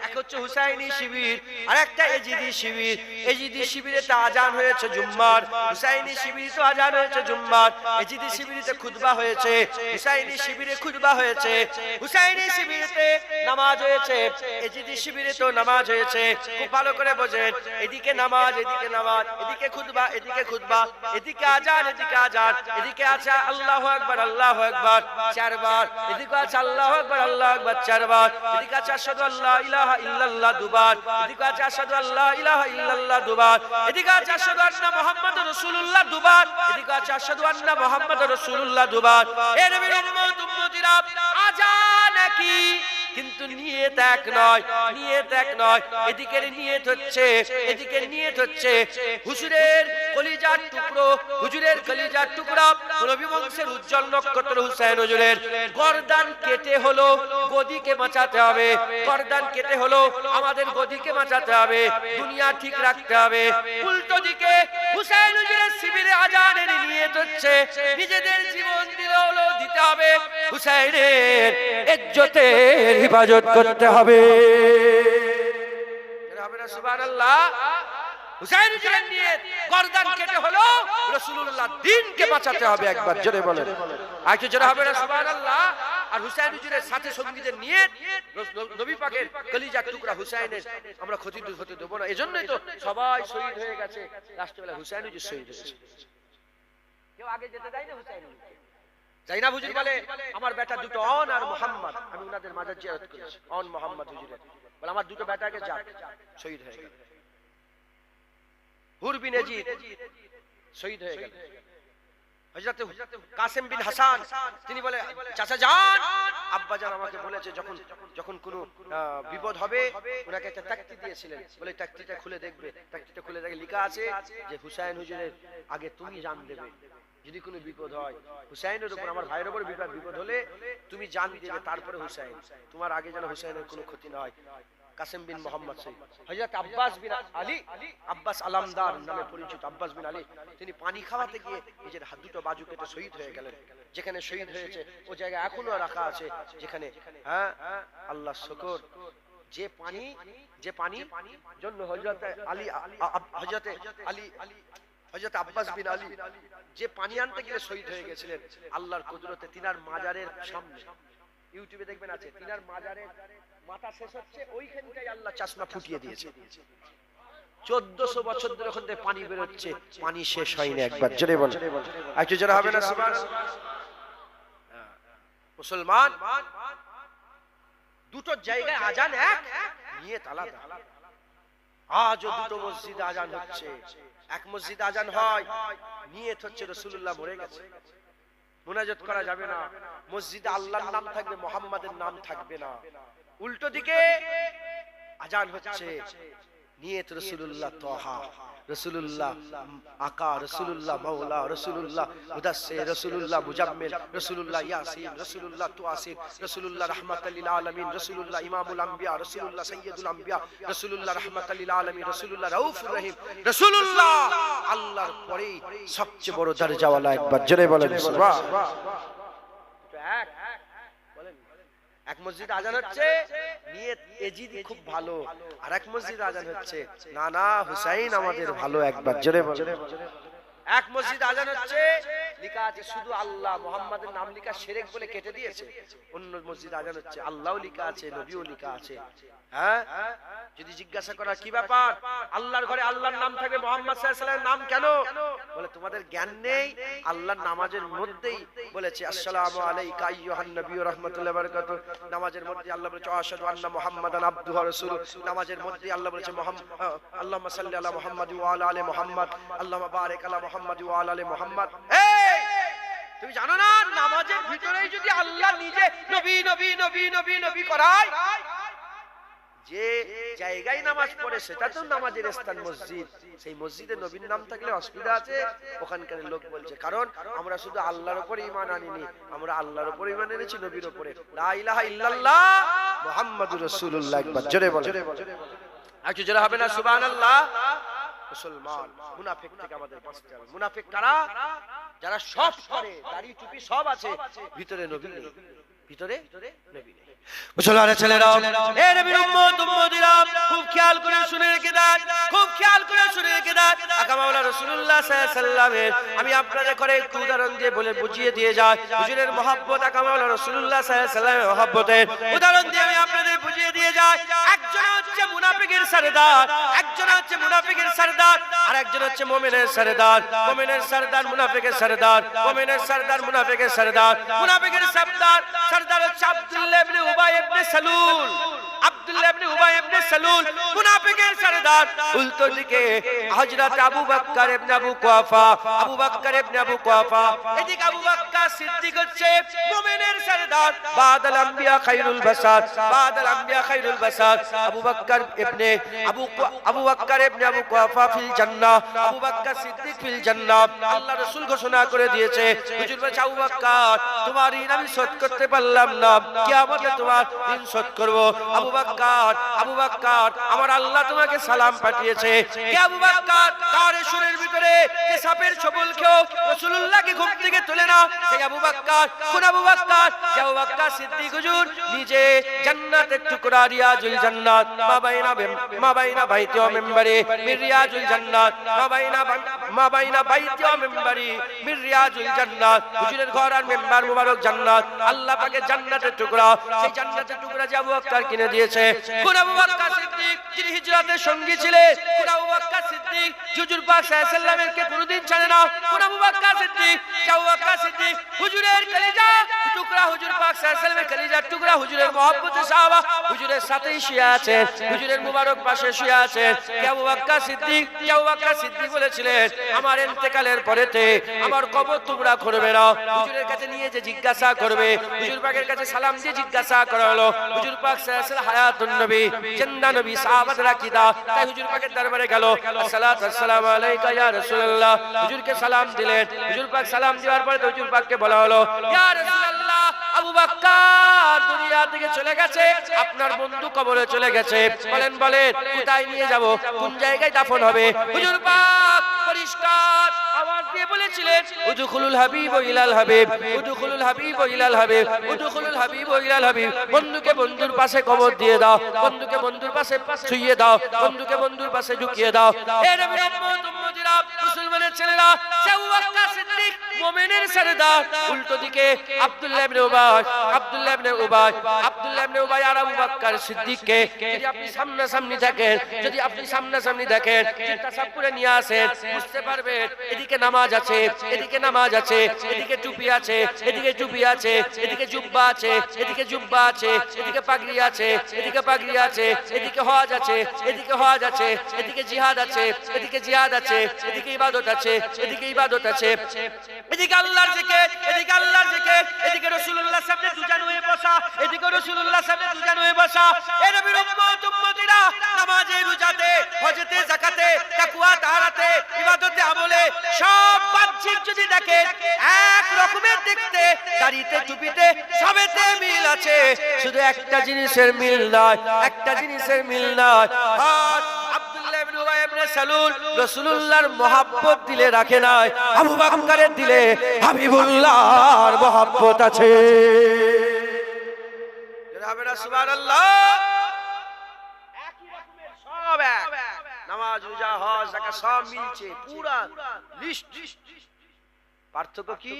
এক হচ্ছে হুসাইনি শিবির আর একটা এজিদি শিবির। এজিদি শিবিরেতে আজান হয়েছে জুম্মার, হুসাইনি শিবিরে আজান হয়েছে জুম্মার। এজিদি শিবিরেতে খুতবা হয়েছে, হুসাইনি শিবিরে খুতবা হয়েছে। হুসাইনি শিবিরেতে নামাজ হয়েছে, এজিদি শিবিরেতেও নামাজ হয়েছে। খুব ভালো করে বোঝেন, এদিকে নামাজ, এদিকে নামাজ, এদিকে খুতবা, এদিকে খুতবা, এদিকে আজান, এদিকে আজান, এদিকে আছে আল্লাহু আকবার, আল্লাহু আকবার 4 বার, এদিকে আছে আল্লাহু আকবার, আল্লাহু আকবার 4 বার, এদিকে আছে আশহাদু আল্লা ইলাহা ইল্লাল্লাহ 2 বার, এদিকে আছে আশহাদু আল্লা ইলাহা ইল্লাল্লাহ 2 বার, এদিকে আছে আশহাদু আন্না মুহাম্মাদুর রাসূলুল্লাহ 2 বার, এদিকে আছে আশহাদু আন্না মুহাম্মাদুর রাসূলুল্লাহ 2 বার। এ নবীর উম্মত উম্মতিরা, আজান কি কিন্তু নিয়ত এক নয়, নিয়ত এক নয়। এদিকের নিয়ত হচ্ছে, এদিকের নিয়ত হচ্ছে হুজুরের কলিজার টুকরো, হুজুরের কলিজার টুকরা, নবী বংশের উজ্জ্বল নক্ষত্র হুসাইন হুজুরের গর্দান কেটে হলো গদিকে বাঁচাতে হবে, গর্দান কেটে হলো আমাদের গদিকে বাঁচাতে হবে, দুনিয়া ঠিক রাখতে হবে। উল্টো দিকে হুসাইন হুজুরের শিবিরে আজানের নিয়ত হচ্ছে নিজেদের জীবন দিতে হবে, হুসাইনের ইজ্জতের হিফাজত করতে হবে। সুবহানাল্লাহ। হুসাইন হুজুরের নিয়ত গর্দান কেটে হলো রাসূলুল্লাহ দ্বীনকে বাঁচাতে হবে। একবার জোরে বলেন, আরেকটু জোরে হবে না সুবহানাল্লাহ। আর হুসাইন হুজুরের সাথে সঙ্গীদের নিয়ত নবী পাকের কলিজার টুকরা হুসাইনের আমরা ক্ষতি হতে দেব না। এজন্যই তো সবাই শহীদ হয়ে গেছে, রাষ্ট্রবেলা হুসাইন হুজুর শহীদ হয়েছে। কেউ আগে যেতে দেয় না হুসাইন হুজুরকে। জাইনাব হুজুর বলে আমার বেটা দুটো অন আর মোহাম্মদ, আমি ওনাদের মাজার জিয়ারত করেছি, অন মোহাম্মদ হুজুরের বলে আমার দুটো বেটাকে যাক, শহীদ হয়ে গেল। হুর বিন ইয়াজিদ শহীদ হয়ে গেল। হযরত কাসেম বিন হাসান তিনি বলে, চাচা যান, আব্বা জান আমাকে বলেছে যখন কোনো বিপদ হবে ওনাকে একটা তাকতি দিয়েছিলেন, বলে তাকতিটা খুলে দেখবে। তাকতিটা খুলে দেখে লেখা আছে যে হুসাইন হুজুরের আগে তুমি জান দেবে, যদি কোনো বিপদ হয় হুসাইনের উপর, আমার ভাইয়ের উপর বিপদ হলে তুমি জান দেবে, তারপরে হুসাইন, তোমার আগে যেন হুসাইনের কোনো ক্ষতি না হয়। কাসেম বিন মোহাম্মদ শহীদ। হযরত আব্বাস বিন আলী, আব্বাস আলামদার নামে পরিচিত আব্বাস বিন আলী, তিনি পানি খাওয়াতে গিয়ে নিজের হাত দুটো বাজু কেটে শহীদ হয়ে গেলেন। যেখানে শহীদ হয়েছে ও জায়গা এখনো রাখা আছে, যেখানে আল্লাহ শুকর, যে পানি জন্য হযরত আব্বাস বিন আলী যে পানি আনতে গিয়ে শহীদ হয়ে গেছিলেন, আল্লাহর কুদরতে তিনার মাজারের সামনে, ইউটিউবে দেখবেন আছে, তিনার মাজারের মাথা শেষ হচ্ছে ওইখানটাই আল্লাহ চশমা ফুটিয়ে দিয়েছে। 1400 বছর ধরে ওখান থেকে পানি বের হচ্ছে, পানি শেষ হয়নি একবার। জোরে বল, একটু জোরে হবে না সুবহানাল্লাহ। মুসলমান দুটো জায়গায় আজান এক, নিয়ত আলাদা। আজও দুটো মসজিদে আজান হচ্ছে, এক মসজিদে আজান হয়, নিয়ত হচ্ছে রাসূলুল্লাহ মরে গেছে, মুনাজাত করা যাবে না, মসজিদে আল্লাহর নাম থাকবে, মুহাম্মাদের নাম থাকবে না। উল্টো দিকে আজান হচ্ছে, নিয়ত রাসূলুল্লাহ তাহা, রাসূলুল্লাহ আকা, রাসূলুল্লাহ মাওলা, রাসূলুল্লাহ মুদাসসির, রাসূলুল্লাহ মুজাম্মিল, রাসূলুল্লাহ ইয়াসিন, রাসূলুল্লাহ তুয়াসির, রাসূলুল্লাহ রাহমাতাল লিল আলামিন, রাসূলুল্লাহ ইমামুল আম্বিয়া, রাসূলুল্লাহ সাইয়্যিদুল আম্বিয়া, রাসূলুল্লাহ রাহমাতাল লিল আলামিন, রাসূলুল্লাহ রাউফুর রহিম, রাসূলুল্লাহ আল্লাহর পরেই সবচেয়ে বড় দরজাওয়ালা। একবার জোরে বলেন সুবহানাল্লাহ। এক মসজিদ আজান হচ্ছে, নিয়ত এজিদি খুব ভালো, আর এক মসজিদ আজান হচ্ছে, না না হুসাইন আমাদের ভালো। একবার জোরে বলেন। এক মসজিদ আজান হচ্ছে, লেখা আছে শুধু আল্লাহ, মুহাম্মাদের নাম লেখা শিরক বলে কেটে দিয়েছে। অন্য মসজিদ আজান হচ্ছে, আল্লাহও লেখা আছে, নবীও লেখা আছে। যদি জিজ্ঞাসা করা কি ব্যাপার, আল্লাহর ঘরে আল্লাহর নাম থাকে, মুহাম্মদ সাল্লাল্লাহু আলাইহি ওয়াসাল্লামের নাম কেন? বলে তোমাদের জ্ঞান নেই, আল্লাহর নামাজের মধ্যেই বলেছে আসসালামু আলাইকা আইয়ুহান নবী ওয়া রাহমাতুল্লাহি ওয়া বারাকাতুহু। নামাজের মধ্যে আল্লাহ বলেছে আশহাদু আন্না মুহাম্মাদান আবদুহু ওয়া রাসূলুহু। নামাজের মধ্যে আল্লাহ বলেছে আল্লাহুম্মা সাল্লি আলা মুহাম্মাদ ওয়া আলা আলি মুহাম্মাদ, আল্লাহুম্মা বারিক আলা মুহাম্মাদ ওয়া আলা আলি মুহাম্মাদ। তুমি জানো না নামাজের ভিতরেই যদি আল্লাহ নিজে নবী নবী নবী নবী নবী করায়, যে জায়গায় নামাজ পড়ে সেটা তো নামাজের স্থান মসজিদ, সেই মসজিদে নবীর নাম থাকলে অসুবিধা আছে? ওখানকার লোক বলছে কারণ আমরা শুধু আল্লাহর উপরে ঈমান আনিনি, আমরা আল্লাহর উপরে ঈমান এনেছি, নবীর উপরে। লা ইলাহা ইল্লাল্লাহ মুহাম্মাদুর রাসূলুল্লাহ। একবার জোরে বল, একটু জোরে হবে না সুবহানাল্লাহ। মুসলমান মুনাফিক থেকে আমাদের বাঁচতে হবে। মুনাফিক কারা? যারা সব করে, দাড়ি টুপি সব আছে, ভিতরে নবী নেই, ভিতরে নবী নেই। মুসলমানের ছেলেরা, এ নবীর উম্মত উম্মতিরা, খুব খেয়াল করে শুনে রেখে দেন, খুব খেয়াল করে শুনে রেখে দেন। আকা মাওলা রাসূলুল্লাহ সাল্লাল্লাহু আলাইহি ওয়াসাল্লামের আমি আপনাদের করে একটু উদাহরণ দিয়ে বলে বুঝিয়ে দিয়ে যাই। হুজুরের মহব্বত, আকা মাওলা রাসূলুল্লাহ সাল্লাল্লাহু আলাইহি ওয়াসাল্লামের মহব্বতের উদাহরণ দিয়ে আমি আপনাদের বুঝিয়ে দিয়ে যাই। একজন হচ্ছে মুনাফিকের সরদার, একজন হচ্ছে মুনাফিকের সরদার, আর একজন হচ্ছে মুমিনের সরদার। মুমিনের সরদার, মুনাফিকের সরদার, মুমিনের সরদার, মুনাফিকের সরদার। মুনাফিকের সরদার হচ্ছে আব্দুল্লাহ ইবনে উবাই ইবনে সালুল। আব্দুল্লাহ ইবনে উবাই ইবনে সালুল মুনাফিকের সরদার। উল্টো দিকে হযরত আবু বকর ইবনে আবু কুহাফা, আবু বকর ইবনে আবু কুহাফা। এদিকে আবু বকর সিদ্দিক হচ্ছে মুমিনের সরদার। বাদাল আম্বিয়া খায়রুল বাশার, বাদাল আম্বিয়া খায়রুল বাশার। আবু বকর ইবনে আবু কুহাফা ফিল জান্নাহ, আবু বকর সিদ্দিক ফিল জান্নাহ। আল্লাহ রাসূল ঘোষণা করে দিয়েছে, হুজুর বলেছে আবু বকর তোমার ঋণ আমি শোধ করতে পারলাম না, কিয়ামতে তোমার ঋণ শোধ করব। আবু বকর আমার আল্লাহ তোমাকে সালাম পাঠিয়েছে। কে আবু বকর? তার সুরের ভিতরে যে সাপের ছোবল খেও রাসূলুল্লাহকে ঘুম থেকে তোলে না, সেই আবু বকর। কোন আবু বকর? যে আবু বকর সিদ্দিক হুজুর নিজে জান্নাতের টুকরা রিয়াজুল জান্নাত, মা বাইনা বাইতি ওয়া মিম্বারি মির রিয়াজুল জান্নাত, মা বাইনা বাইতি ওয়া মিম্বারি মির রিয়াজুল জান্নাত। হুজুরের ঘর আর মিম্বার মুবারক জান্নাত, আল্লাহ পাকের জান্নাতের টুকরা। সেই জান্নাতের টুকরা যে আবু বকর কিনে দিয়েছে। কোন আবু বকর সিদ্দিক? যিনি হিজরতের সঙ্গী ছিলেন। কোন আবু বকর সিদ্দিক? হুজুর পাক সাল্লাল্লাহু আলাইহি ওয়াসাল্লামকে কোনদিন ছাড়ে না। কোন আবু বকর সিদ্দিক, আবু বকর সিদ্দিক হুজুরের কলিজা টুকরা, হুজুর পাক সাল্লাল্লাহু আলাইহি ওয়াসাল্লামের কলিজার টুকরা, হুজুরের মহব্বতের সাহাবা, হুজুরের সাথেই শুয়ে আছে, হুজুরের মুবারক পাশে শুয়ে আছে। আবু বকর সিদ্দিক, আবু বকর সিদ্দিক বলেছিলেন আমার ইন্তেকালের পরেতে আমার কবর তোমরা করবে না। হুজুরের কাছে নিয়ে যে জিজ্ঞাসা করবে, হুজুর পাকের কাছে সালাম দিয়ে জিজ্ঞাসা করা হলো হুজুর পাক সাল্লাল্লাহু আলাইহি ওয়াসাল্লাম হায়াতুন নবী, জিন্দা নবী, সাহাবারা কি দা। তাই হুজুর পাকের দরবারে গেল, আসসালাতু আসসালামু আলাইকা ইয়া রাসূলুল্লাহ, হুজুরকে সালাম দিলেন। হুজুর পাক সালাম দেওয়ার পরে হুজুর পাককে বলা হলো ইয়া রাসূলুল্লাহ, আবু বকর দুনিয়া থেকে চলে গেছে, আপনার বন্ধু কবরে চলে গেছে, বলেন কোথায় নিয়ে যাব, কোন জায়গায় দাফন হবে? হুজুর পাক পরিষ্কার আওয়াজ দিয়ে বলেছিলেন উদখুলুল হাবিব ইলাল হাবিব, উদখুলুল হাবিব ইলাল হাবিব, উদখুলুল হাবিব ইলাল হাবিব। বন্ধুকে বন্ধুর পাশে কবর দিয়ে দাও, বন্ধুকে বন্ধুর পাশে শুইয়ে দাও, বন্ধুকে বন্ধুর পাশে ঢুকিয়ে দাও। এ নবীর উম্মত উম্মতিরা, মুসলমানের ছেলেরা, আবু বকর সিদ্দিক মুমিনের সরদার, উল্টো দিকে আব্দুল্লাহ ইবনে উবাই, আব্দুল্লাহ ইবনে উবাই, আব্দুল্লাহ ইবনে উবাই আর আবু বকর সিদ্দিককে যদি আপনি সামনাসামনি দেখেন, যদি আপনি সামনাসামনি দেখেন, তাসাব করে নিয়ে আসেন, বুঝতে পারবেন এদিকে নামাজ আছে, এদিকে নামাজ আছে, এদিকে টুপি আছে, এদিকে টুপি আছে, এদিকে জুব্বা আছে, এদিকে জুব্বা আছে, এদিকে পাগড়ি আছে, এদিকে পাগড়ি আছে, এদিকে হজ আছে, এদিকে হজ আছে, এদিকে জিহাদ আছে, এদিকে জিহাদ আছে, এদিকে ইবাদত আছে, এদিকে ইবাদত আছে, এদিকে আল্লাহর জিকির, এদিকে আল্লাহর জিকির, এদিকে রাসূলুল্লাহর সামনে দুজান হয়ে বসা, এদিকে রাসূলুল্লাহর সামনে দুজান হয়ে বসা। এ নবীর উম্মত উম্মতিরা, নামাজে, রোজাতে, হজেতে, যাকাতে, তাকওয়া, তাহারাতে, ইবাদতে, আমলে সব বাহ্যিক যদি দেখেন এক রকমের দেখতে, দাড়িতে, টুপিতে, সবেতে মিল আছে, শুধু একটা জিনিসের মিল নয়, একটা জিনিসের মিল নয়। আর আব্দুল্লাহ ইবনে উবাই ইবনে সালুল রাসূলুল্লাহর মহব্বত দিলে রাখে নাই, আবু বকরের দিলে হাবিবুল্লাহর মহব্বত আছে। হবে না সুবহানাল্লাহ? একই রকমের সব এক, নামাজ, রোজা, হজ, যাকাত সব মিলছে, পুরা লিস্ট। পার্থক্য কি?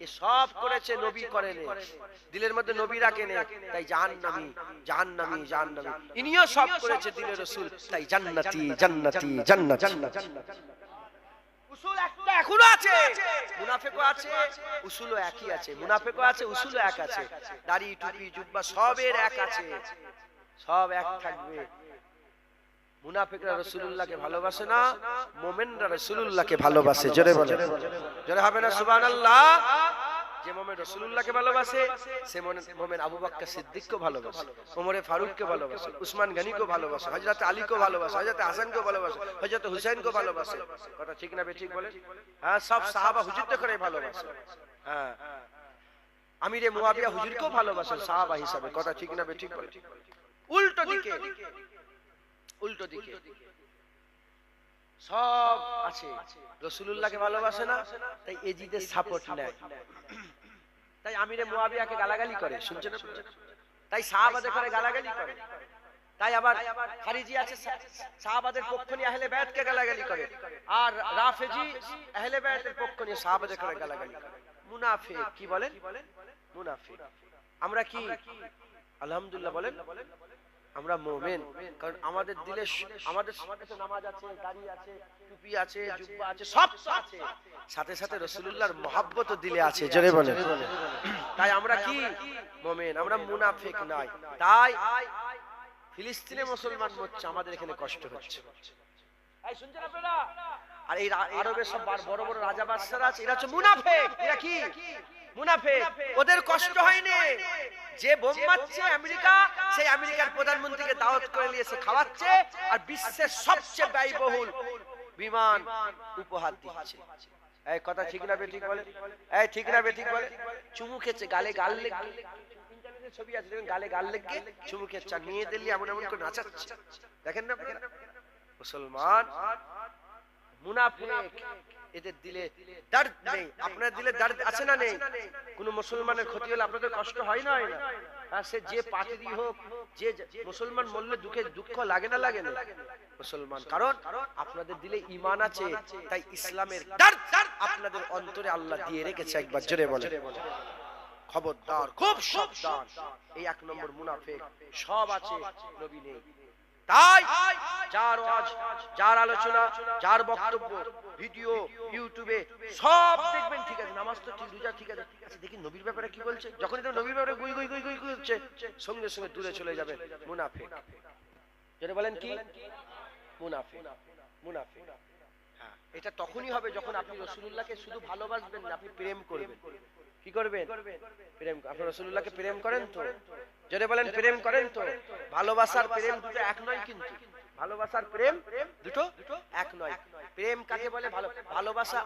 এ সব করেছে, নবী করেনি, দিলের মধ্যে নবী রাখেনি, তাই জাহান্নামী, জাহান্নামী, জাহান্নামী। ইনিও সব করেছে দিলের রাসূল, তাই জান্নাতি, জান্নাতি, জান্নাত। উসুল একটা এখনো আছে, মুনাফিকও আছে, উসুলও একই আছে, মুনাফিকও আছে, উসুলও এক আছে, দাড়ি, টুপি, জুব্বা সবের এক আছে, সব এক থাকবে। মুনাফিকরা রাসূলুল্লাহকে ভালোবাসে না, মুমিনরা রাসূলুল্লাহকে ভালোবাসে। জোরে বলে, জোরে হবে না সুবহানাল্লাহ? যে মুমিন রাসূলুল্লাহকে ভালোবাসে সে মুমিন আবু বকর সিদ্দিককে ভালোবাসে, ওমর ফারুককে ভালোবাসে, উসমান গনিকে ভালোবাসে, হযরত আলীকে ভালোবাসে, হযরত হাসানকে ভালোবাসে, হযরত হুসাইনকে ভালোবাসে। কথা ঠিক না বেঠিক বলেন? হ্যাঁ, সব সাহাবা হুজুরকে করে ভালোবাসে। হ্যাঁ, আমিরে মুয়াবিয়া হুজুরকেও ভালোবাসেন সাহাবা হিসাবে। কথা ঠিক না বেঠিক বলেন? উল্টো দিকে, উল্টো দিকে সব আছে, রাসূলুল্লাহকে ভালোবাসে না, তাই এজিদের সাপোর্ট নেয়, তাই আমিরে মুয়াবিয়াকে গালাগালি করে, শুনছেন? তাই সাহাবাদের করে গালাগালি করে, তাই আবার খারিজি আছে সাহাবাদের পক্ষ নিয়ে আহলে বাইতকে গালাগালি করে, আর রাফেজি আহলে বাইতের পক্ষ নিয়ে সাহাবাদের করে গালাগালি করে। মুনাফিক কি বলেন? মুনাফিক। আমরা কি আলহামদুলিল্লাহ বলেন? আমরা মুমিন, কারণ আমাদের দিলে আমাদের নামাজ আছে, দাড়ি আছে, টুপি আছে, জুব্বা আছে, সব আছে, সাথে সাথে রাসূলুল্লাহর মহব্বতও দিলে আছে। জোরে বলেন। তাই আমরা কি মুমিন, আমরা মুনাফিক নয়। তাই ফিলিস্তিনে মুসলমান মরছে, আমাদের এখানে কষ্ট হচ্ছে। এই শুনছেন আপনারা? আর এই আরবের সব বড় বড় রাজা বাদশারা আছে, এরা হচ্ছে মুনাফিক। এরা কি মুনাফিক? ওদের কষ্ট হয়নি, যে বোম মারছে আমেরিকা, সেই আমেরিকার প্রধানমন্ত্রীকে দাওয়াত করে নিয়েছে, খাওয়াচ্ছে, আর বিশ্বের সবচেয়ে ব্যয়বহুল বিমান উপহার দিচ্ছে। এই কথা ঠিক না বেঠিক বলে? এই ঠিক না বেঠিক বলে? চুমু খেচ্ছে, গালে গাল লেগে, ইন্টারনেটে ছবি আছে, গালে গাল লেগে চুমু খেচ্ছে, আর মেয়ে দিল্লি এমন এমন করে নাচাচ্ছে। দেখেন না মুসলমান মুনাফিক, এদের দিলে দর্দ নেই। আপনার দিলে দর্দ আছে না নেই? কোন মুসলমানের ক্ষতি হলে আপনাদের কষ্ট হয় না? হয় না? আর সে যে পাদ্রী হোক, যে মুসলমান মরলে দুঃখ লাগে না? লাগে না মুসলমান, কারণ আপনাদের দিলে ঈমান আছে, তাই ইসলামের দর্দ আপনাদের অন্তরে আল্লাহ দিয়ে রেখেছে। একবার জোরে বলে, খবরদার, খুব সাবধান। এই এক নম্বর মুনাফিক, সব আছে নবী নেই। তাই যার ওয়াজ, যার আলোচনা, যার বক্তব্য ভিডিও ইউটিউবে সব দেখবেন, ঠিক আছে নামাজ তো ঠিক, রোজা ঠিক আছে, আচ্ছা দেখি নবীর ব্যাপারে কি বলছে। যখন এটা নবীর ব্যাপারে গুই গুই গুই গুই করছে, সঙ্গে সঙ্গে দূরে চলে যাবেন মুনাফিক। যেটা বলেন কি মুনাফিক, মুনাফিক। হ্যাঁ, এটা তখনই হবে যখন আপনি রাসূলুল্লাহকে শুধু ভালোবাসবেন না, আপনি প্রেম করবেন। কি করবেন? প্রেম। আপনি রাসূলুল্লাহকে প্রেম করেন তো? যেটা বলেন প্রেম করেন তো? ভালোবাসার প্রেম দুটো এক নয় কিন্তু, ভালোবাসার প্রেম দুটো এক নয়। প্রেম কাকে বলে? ভালোবাসা।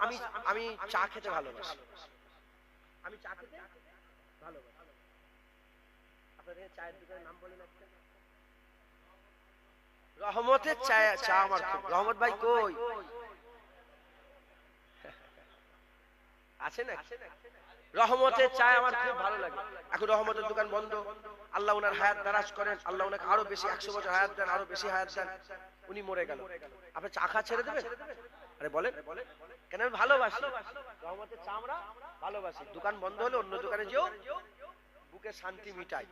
আমি চা খেতে ভালোবাসি, আমি চা খেতে ভালোবাসি। আপনাদের চায়ের দোকানের নাম বলেন একটা। রহমতের চা আমার খুব। রহমত ভাই কই আছে না? রহমতের চা আমার খুব ভালো লাগে। এখন রহমতের দোকান বন্ধ, আল্লাহ ওনার হায়াত দারাজ করেন, আল্লাহ ওনাকে আরো বেশি 100 বছর হায়াত দেন, আরো বেশি হায়াত দেন। উনি মরে গেল, আপনি চা খা ছেড়ে দেবেন? আরে বলেন কেন? আমি ভালোবাসি রহমতের চা, আমরা ভালোবাসি। দোকান বন্ধ হলে অন্য দোকানে যেও, বুকে শান্তি মিটাই।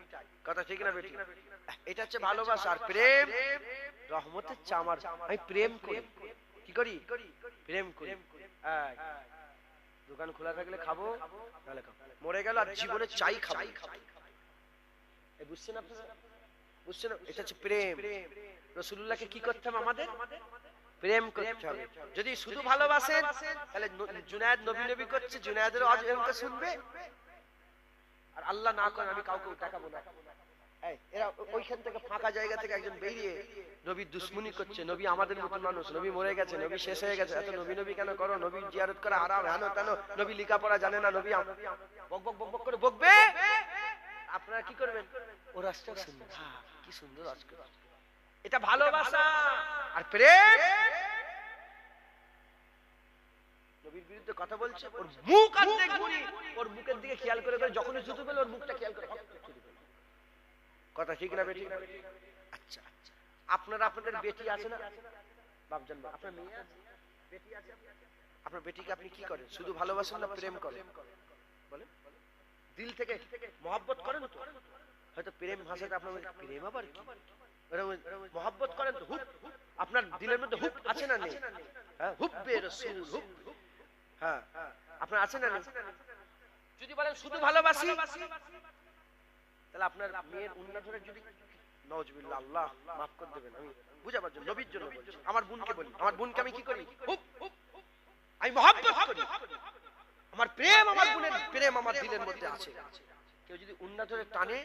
কথা ঠিক না বেটি? এটা হচ্ছে ভালোবাসা আর প্রেম। রহমতের চা আমার, আমি প্রেম করি। কি করি? প্রেম করি। দোকান খোলা থাকলে খাবো, নাহলে খাবো। মরে গেল আর জীবনে চাই খাবো। এই বুঝছেন আপনারা? বুঝছেন? এটা হচ্ছে প্রেম। রাসূলুল্লাহকে কি করতে হবে আমাদের? প্রেম করতে হবে। যদি শুধু ভালোবাসেন তাহলে জুনায়েদ নবী নবী করছে, জুনায়েদের ওয়াজ এমকে শুনবে। আর আল্লাহ না করেন আমি কাউকে তাকাবো না। এরা ওইখান থেকে ফাঁকা জায়গা থেকে একজন বেরিয়ে নবীর দুশ্মনী করছে। নবী আমাদের মতো মানুষ, নবী মরে গেছে, নবী শেষ হয়ে গেছে, এত নবী নবী কেন করো? নবী জিয়ারত করা হারাম, হেন তেন, নবী লেখাপড়া জানে না, নবী বক বক বক বক করে বকবে। আপনারা কি করবেন? ও রাস্তা শুনবেন, হ্যাঁ কি সুন্দর আজকে। এটা ভালোবাসা আর প্রেম। নবীর বিরুদ্ধে কথা বলছে, ওর মুখ আর দেখবি, ওর মুখের দিকে খেয়াল করে করে যখনই জুতো পেলে ওর মুখটা খেয়াল করে। কথা ঠিক না বেটি? আচ্ছা আপনারা আপনাদের বেটি আছে না বাপজান? আপনার মেয়ে আছে, বেটি আছে, আপনার বেটিকে আপনি কি করেন? শুধু ভালোবাসেন না প্রেম করেন? বলেন দিল থেকে মহব্বত করেন তো? হয়তো প্রেম ভাষাটা আপনার প্রেম আবার কি মহব্বত করেন তো? হুব আপনার দিলের মধ্যে হুব আছে না নেই? হ্যাঁ, হুব্বে রাসূল, হুব। হ্যাঁ, আপনার আছে না নেই? যদি বলেন শুধু ভালোবাসি, তাহলে আপনার মেয়ের উন্নতরে যদি নাউজুবিল্লাহ, আল্লাহ মাফ করে দেবেন, আমি বুঝাবার জন্য নবীর জন্য বলছি। আমার বোনকে বলি, আমার বোনকে আমি কি করি? আমি মহব্বত করি, আমার প্রেম, আমার বোনের প্রেম আমার দিলের মধ্যে আছে। কেউ যদি উন্নতরে টানে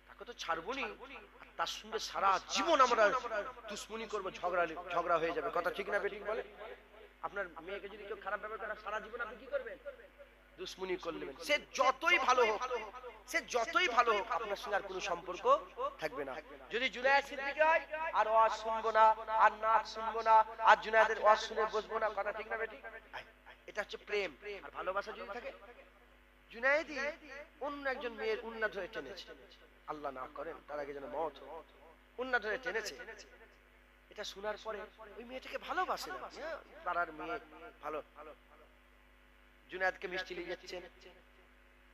তাকে তো ছাড়বো নি, তার সঙ্গে সারা জীবন আমরা দুশ্মনী করবো, ঝগড়া হয়ে যাবে। কথা ঠিক না বেটি? বলে আপনার মেয়েকে যদি কেউ খারাপ ব্যবহার করে, সারা জীবন আপনি কি করবেন? দুশ্মনী করলেন। সে যতই ভালো হোক, সে যতই ভালো হোক, আপনার সঙ্গে আর কোনো সম্পর্ক থাকবে না। যদি জুনায়েদ সিদ্দিকী হয়, আর ওয়াজ শুনবো না, আর নাচ শুনবো না, আর জুনায়েদের ওয়াজ শুনে বসবো না। কথা ঠিক না বেটি? এটা হচ্ছে প্রেম আর ভালোবাসা যদি থাকে। জুনায়েদি অন্য একজন মেয়ের উন্নত হয়ে টেনেছে, আল্লাহ না করেন তার আগে যেন মওত হয়, উন্নত হয়ে টেনেছে। এটা শোনার পরে ওই মেয়েটাকে ভালোবাসে না, পাড়ার মেয়ে ভালো, জুনায়েদকে মিষ্টি নিয়ে যাচ্ছেন,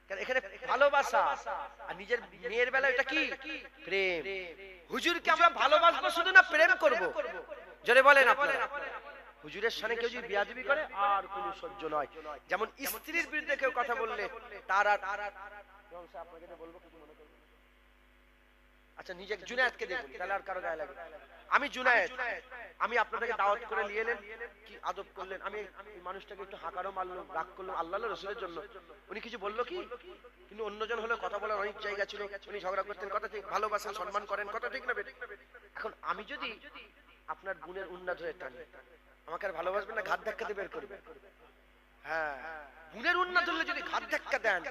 কারণ এখানে ভালোবাসা। আর নিজের মেয়ের বেলা এটা কি? প্রেম। হুজুরকে আমরা ভালোবাসবো শুধু না প্রেম করব? জোরে বলেন আপনারা। হুজুরের সামনে কেউ যদি বেয়াদবি করে আর কোনো সহ্য নয়। যেমন স্ত্রীর বিরুদ্ধে কেউ কথা বললে তার আর আপনাকে বলবো কিছু মনে করবেন? আচ্ছা নিজে জুনায়েদকে দেখুন, তাহলে আর কারো গায়ে লাগে। আমি জুনায়েদ, আমি আপনাদেরকে দাওয়াত করে নিয়ে এলেন, কি আদব করলেন। আমি মানুষটাকে একটু হাঁকারও মারলাম, রাগ করলাম আল্লাহর রাসূলের জন্য। উনি কিছু বললো কি? কিন্তু অন্যজন হলে কথা বলার অনেক জায়গা ছিল, উনি ঝগড়া করতেন। কথা ঠিক, ভালোবাসেন, সম্মান করেন। কথা ঠিক না বেটি? এখন আমি যদি আপনার বোনের উন্নত হয়ে টানি, আমাকে আর ভালোবাসবেন না, ঘাত ধাক্কা দিয়ে বের করবেন। হ্যাঁ, বোনের উন্নত হলে যদি ঘাত ধাক্কা দেন,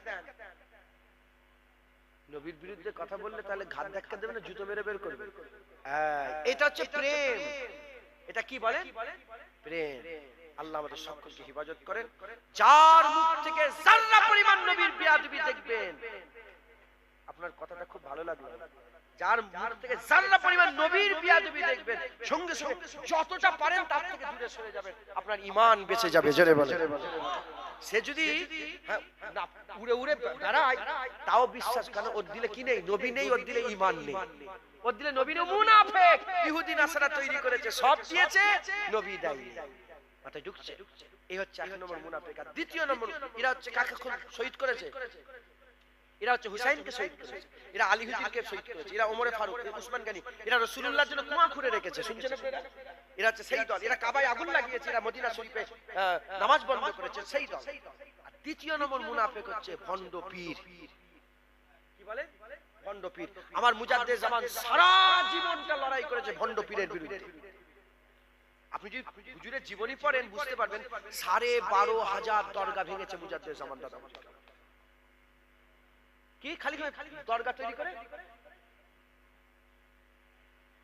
নবীর বিরুদ্ধে কথা বললে তাহলে ঘাত ধাক্কা দেবে না, জুতো মেরে বের করবে। এটা হচ্ছে প্রেম। এটা কি বলে? প্রেম। আল্লাহ আমাদের সকলকে হেফাজত করেন। যার মুখ থেকে যারা পরিমাণ নবীর বেয়াদবি দেখবেন, আপনার কথাটা খুব ভালো লাগলো, যার মুখ থেকে জান্নাত পরিমাণ নবীর বিয়াদবি দেখবেন, সঙ্গে সঙ্গে যতটা পারেন তার থেকে দূরে সরে যাবেন, আপনার ঈমান বেঁচে যাবে। জোরে বলেন। সে যদি উড়ে উড়ে দাঁড়ায় তাও বিশ্বাস, কারণ ওর দিলে কি নেই? নবী নেই, ওর দিলে ঈমান নেই। ওর দিলে নবী নেই, মুনাফিক, ইহুদি নাসারা তৈরি করেছে, সব দিয়েছে, নবী দেয়নি। মাথায় ঢুকছে? এই হচ্ছে এক নম্বর মুনাফিক। আর দ্বিতীয় নম্বর, এরা হচ্ছে কাকে শহীদ করেছে? এরা হচ্ছে হুসাইনকে শহীদ করেছে, এরা আলী হুজুরকে শহীদ করেছে, এরা ওমরে ফারুক, উসমান গনি, এরা রাসূলুল্লাহর জন্য কুয়া খুঁড়ে রেখেছে। শুনছেন আপনারা? এরা হচ্ছে সেই দল। এরা কাবায় আগুন লাগিয়েছে, এরা মদিনা শরীফে নামাজ বন্ধ করেছে, সেই দল। আর তৃতীয় নম্বর মুনাফিক হচ্ছে ভণ্ড পীর। কি বলে? ভণ্ড পীর। আমার মুজাদ্দেদ জামান সারা জীবনটা লড়াই করেছে ভণ্ড পীরের বিরুদ্ধে। আপনি যদি হুজুরের জীবনী পড়েন বুঝতে পারবেন 12,500 দরগা ভেঙেছে মুজাদ্দেদ জামান দাদা। কি খালি দরগা তৈরি করে?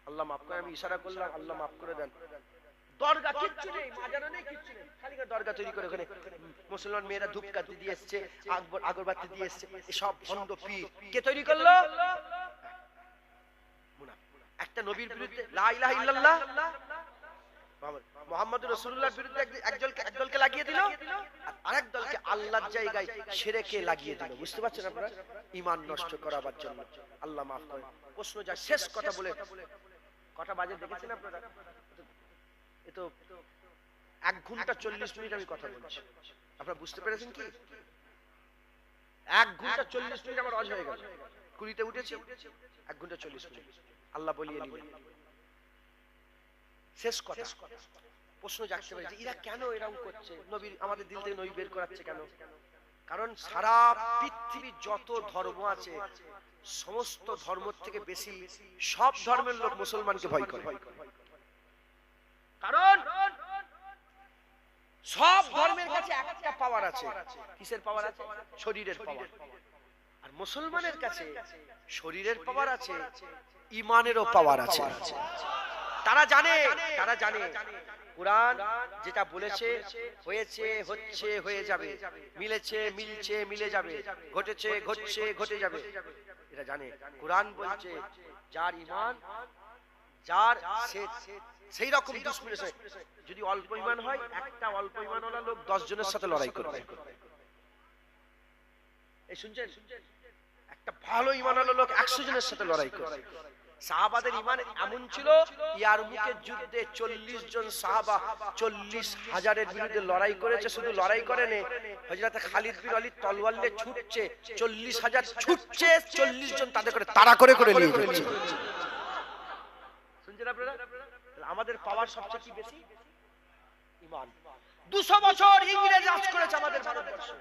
আল্লাহ মাফ করে, আমি ইশারা করলাম, আল্লাহ মাফ করে দেন। দরগা কিচ্ছু নেই, মাজারও নেই, কিচ্ছু নেই, খালি দরগা তৈরি করে ওখানে মুসলমান মেয়েরা ধূপকাঠি দিয়ে এসছে, আগরবাতি দিয়ে এসছে। এসব ভণ্ড পীর কে তৈরি করলো? একটা নবীর বিরুদ্ধে লা ইলাহা ইল্লাল্লাহ মুহাম্মদুর রাসূলুল্লাহর বিরুদ্ধে একদলকে লাগিয়ে দিল, আর আরেক দলকে আল্লাহর জায়গায় শিরকে লাগিয়ে দিল। বুঝতে পারছেন আপনারা? ঈমান নষ্ট করার জন্য। আল্লাহ মাফ করে। প্রশ্ন যা শেষ কথা বলে, কটা বাজে দেখেছেন আপনারা? এ তো 1 ঘন্টা 40 মিনিট আমি কথা বলছি। আপনারা বুঝতে পেরেছেন কি? 1 ঘন্টা 40 মিনিট আমার অজ হয়ে গেল। কুড়িতে উঠেছি, 1 ঘন্টা 40 মিনিট আল্লাহ বলিয়ে নিলেন। শেষ কথা, প্রশ্ন জাগতে পারে যে এরা কেন এরকম করছে? নবী, আমাদের দিল থেকে নবী বের করাচ্ছে কেন? কারণ সারা পৃথিবীর যত ধর্ম আছে, সমস্ত ধর্ম থেকে বেশি সব ধর্মের লোক মুসলমানকে ভয় করে। কারণ সব ধর্মের কাছে একটা পাওয়ার আছে। কিসের পাওয়ার আছে? শরীরের পাওয়ার। আর মুসলমানের কাছে শরীরের পাওয়ার আছে, ঈমানেরও পাওয়ার আছে। তারা জানে কোরআন যেটা বলেছে হয়েছে, হচ্ছে, হয়ে যাবে, মিলেছে, মিলছে, মিলে যাবে, ঘটেছে, ঘটছে, ঘটে যাবে। এটা জানে। কোরআন বলছে যার ঈমান, যার সেই রকম দুশমনের সাথে, যদি অল্প ঈমান হয়, একটা অল্প ঈমানওয়ালা লোক 10 জনের সাথে লড়াই করবে। এই শুনছেন? একটা ভালো ঈমানওয়ালা লোক 100 জনের সাথে লড়াই করবে। সাহাবাদের ঈমান এমন ছিল, ইয়ারমুকের যুদ্ধে 40 জন সাহাবা 40,000-এর বিরুদ্ধে লড়াই করেছে। শুধু লড়াই করেনি, হযরত খালিদ বিন ওয়ালিদ তলোয়ার নিয়ে ছুটছে, 40,000 ছুটছে, 40 জন তাদের করে তাড়া করে নিয়ে যাচ্ছে। শুনছেন আপনারা? আমাদের পাওয়ার সবচেয়ে কি বেশি? ঈমান। 200 বছর ইংরেজ রাজ করেছে আমাদের ভারতবর্ষে।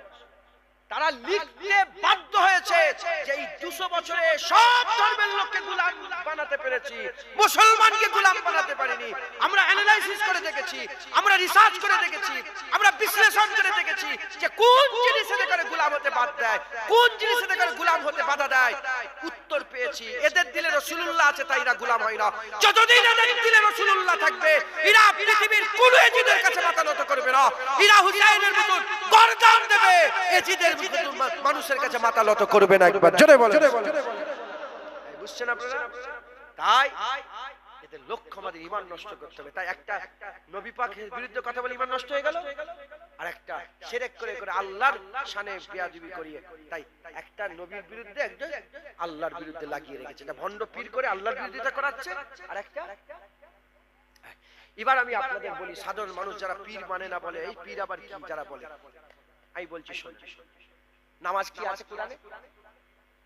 তারা লিখতে বাধ্য হয়েছে যে এই 200 বছরে সব ধর্মের লোককে গোলাম বানাতে পেরেছি, মুসলমানকে গোলাম বানাতে পারিনি। আমরা অ্যানালাইসিস করে দেখেছি, আমরা রিসার্চ করে দেখেছি, আমরা বিশ্লেষণ করে দেখেছি যে কোন জিনিসে করে গোলাম হতে বাধ্য দেয়, কোন জিনিসে করে গোলাম হতে বাধা দেয়। উত্তর পেয়েছি, এদের দিলে রাসূলুল্লাহ আছে তাই এরা গোলাম হয় না। যতদিন এদের দিলে রাসূলুল্লাহ থাকবে, এরা পৃথিবীর কোন এজিদের কাছে মাথা নত করবে না। এরা হুসাইনের মতন গর্দান দেবে, এজিদের মানুষের কাছে মাথা নত করবে না। একবার জোরে বলেন। বুঝছেন আপনারা? তাই এদের লক্ষ্য আমাদের ঈমান নষ্ট করতে হবে। তাই একটা নবী পাকের বিরুদ্ধে কথা বলে ঈমান নষ্ট হয়ে গেল, আর একটা শিরক করে আল্লাহর শানে বেয়াদবি করিয়ে, তাই একটা নবীর বিরুদ্ধে একজন আল্লাহর বিরুদ্ধে লাগিয়ে রেখেছে। এটা ভণ্ড পীর করে আল্লাহর বিরুদ্ধে করাচ্ছে, আর একটা। এবার আমি আপনাদের বলি, সাধারণ মানুষ যারা পীর মানে না বলে, এই পীর আবার কি যারা বলে, আমি বলছি শুনুন। নামাজ কি আছে কোরআনে?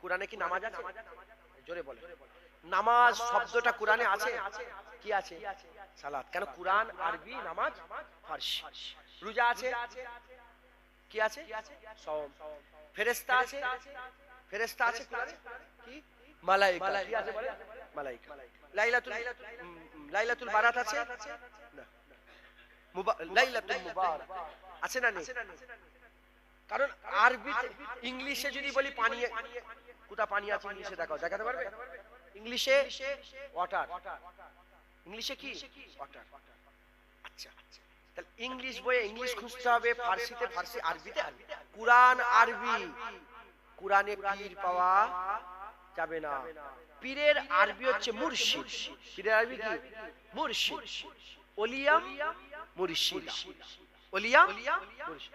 কোরআনে কি নামাজ আছে? জোরে বলেন। নামাজ শব্দটা কোরআনে আছে? কি আছে? সালাত। কেন? কোরআন আরবি, নামাজ ফারসি। রোজা আছে? কি আছে? সওম। ফেরেশতা আছে? ফেরেশতা আছে কোরআনে? কি? মালায়েকা। কি আছে বলে? মালায়েকা। লাইলাতুল বারাত আছে? না। লাইলাতুল মুবারাক আছে না নেই? কারণ আরবি, ইংলিশে যদি বলি পানি, কোথা পানি আছে ইংলিশে দেখাতে পারবে? ইংলিশে ওয়াটার। ইংলিশে কি? ওয়াটার। আচ্ছা, তাহলে ইংলিশ বইয়ে ইংলিশ খুঁজতে হবে, ফারসিতে ফারসি, আরবিতে আরবি। কোরআন আরবি, কোরআনে পীর পাওয়া যাবে না। পীরের আরবি হচ্ছে মুর্শিদ। পীরের আরবি কি? মুর্শিদ। ওলিয়াম মুর্শিদ। ওলিয়াম মুর্শিদ।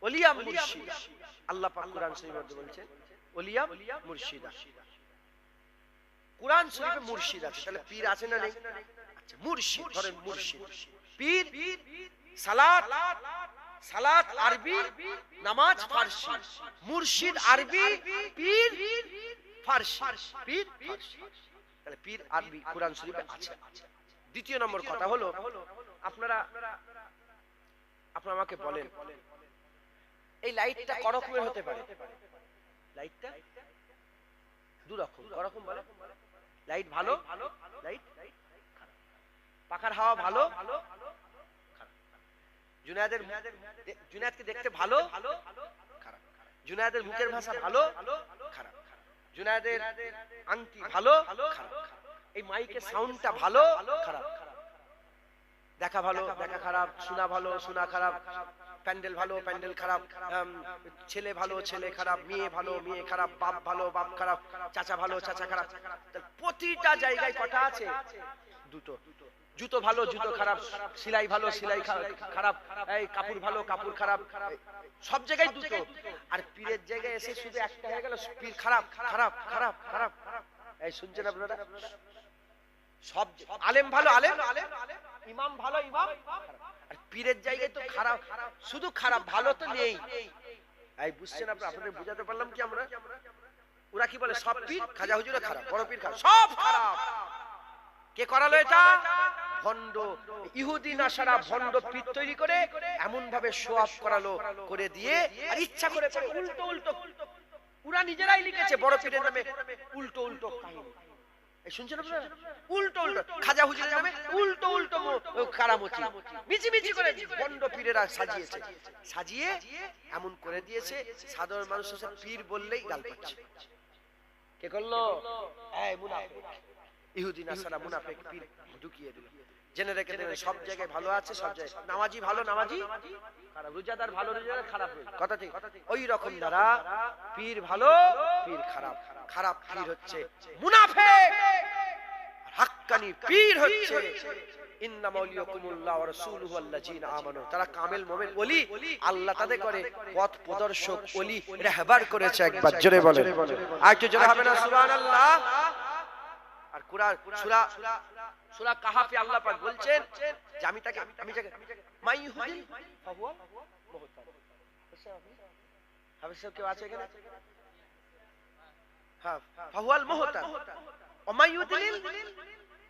ওলিয়াম মুর্শিদ। আল্লাহ পাক কুরআন শরীফে বলছেন ওলিয়াম মুর্শিদা। কুরআন শরীফে মুর্শিদ আছে, তাহলে পীর আছে না নেই? আচ্ছা, মুর্শিদ ধরেন মুর্শিদ। পীর সালাত, সালাত আরবি, নামাজ ফারসি। মুর্শিদ আরবি, পীর ফারসি। পীর ফারসি, তাহলে পীর আরবি কুরআন শরীফে আছে। দ্বিতীয় নম্বর কথা হলো, আপনারা আমাকে বলেন এই লাইটটা ক রকমের হতে পারে? লাইটটা দু রকম। ক রকম বলে? লাইট ভালো, লাইট খারাপ। পাখার হাওয়া ভালো, খারাপ। জুনায়েদকে দেখতে ভালো, খারাপ। জুনায়েদের মুখের ভাষা ভালো, খারাপ। জুনায়েদের আংটি ভালো, খারাপ। এই মাইকের সাউন্ডটা ভালো, খারাপ। দেখা ভালো, দেখা খারাপ। শোনা ভালো, শোনা খারাপ। প্যান্ডেল ভালো, প্যান্ডেল খারাপ। ছেলে ভালো, ছেলে খারাপ। মেয়ে ভালো, মেয়ে খারাপ। বাপ ভালো, বাপ খারাপ। চাচা ভালো, চাচা খারাপ। প্রতিটা জায়গায় কটা আছে? দুটো। জুতো ভালো, জুতো খারাপ। সেলাই ভালো, সেলাই খারাপ। এই কাপড় ভালো, কাপড় খারাপ। সব জায়গায় দুটো। আর পীরের জায়গায় এসে শুধু একটা হয়ে গেল, পীর খারাপ, খারাপ, খারাপ, খারাপ। এই শুনছেন আপনারা? সব আলেম ভালো, আলেম। ইমাম ভালো, ইমাম। আর পীরের জায়গায় তো খারাপ, শুধু খারাপ, ভালো তো নেই। এই বুঝছেন আপনারা? আপনাদের বুঝাতে পারলাম কি আমরা? ওরা কি বলে? সব পীর, খাজা হুজুরও খারাপ, বড় পীর খারাপ, সব খারাপ। কে করালো এটা? ভণ্ড ইহুদি নাসারা ভণ্ড পীর তৈরি করে এমন ভাবে শো অফ করালো, করে দিয়ে আর ইচ্ছা করে উল্টো উল্টো। ওরা নিজেরাই লিখেছে বড় পীরের নামে উল্টো উল্টো কাহিনী। শুনছেন আপনারা? উল্টো উল্টো খাজা হুজুরের নামে উল্টো উল্টো কারামতি মিছি মিছি করে ভণ্ড পীরেরা সাজিয়েছে। সাজিয়ে এমন করে দিয়েছে সাধারণ মানুষ এসে পীর বললেই গাল পাচ্ছে। কে করলো? এই মুনাফিক, ইহুদি নাসারা মুনাফিক পীর ঢুকিয়ে দিল। জেনে রেখে দেবেন, সব জায়গায় ভালো আছে, সব জায়গায় নামাজি ভালো, নামাজি খারাপ। রোজাদার ভালো, রোজাদার খারাপ। কথা ঠিক? ওই রকম দ্বারা পীর ভালো, পীর খারাপ। খারাপ পীর হচ্ছে মুনাফিক, হাক্কানি পীর হচ্ছে ইন্নামা ওয়ালিয়াকুমুল্লাহ ওয়া রাসূলুহু আল্লাযীনা আমানু। তারা কামেল মুমিন ওলি, আল্লাহ তাদের করে পথ প্রদর্শক ওলি রাহবার করেছে। একবার জোরে বলেন, আর একটু জোরে হবে না? সুবহানাল্লাহ। আর কুরআন সূরা কাহাফে আল্লাহ পাক বলছেন যে আমি যাকে মাইহুদিন ফাহুয়া মুহতাদ। হাফেজ সাহেব কেউ আছে এখানে? হ্যাঁ, ফাহুয়াল মুহতাদ ওয়া মাইয়ুদিল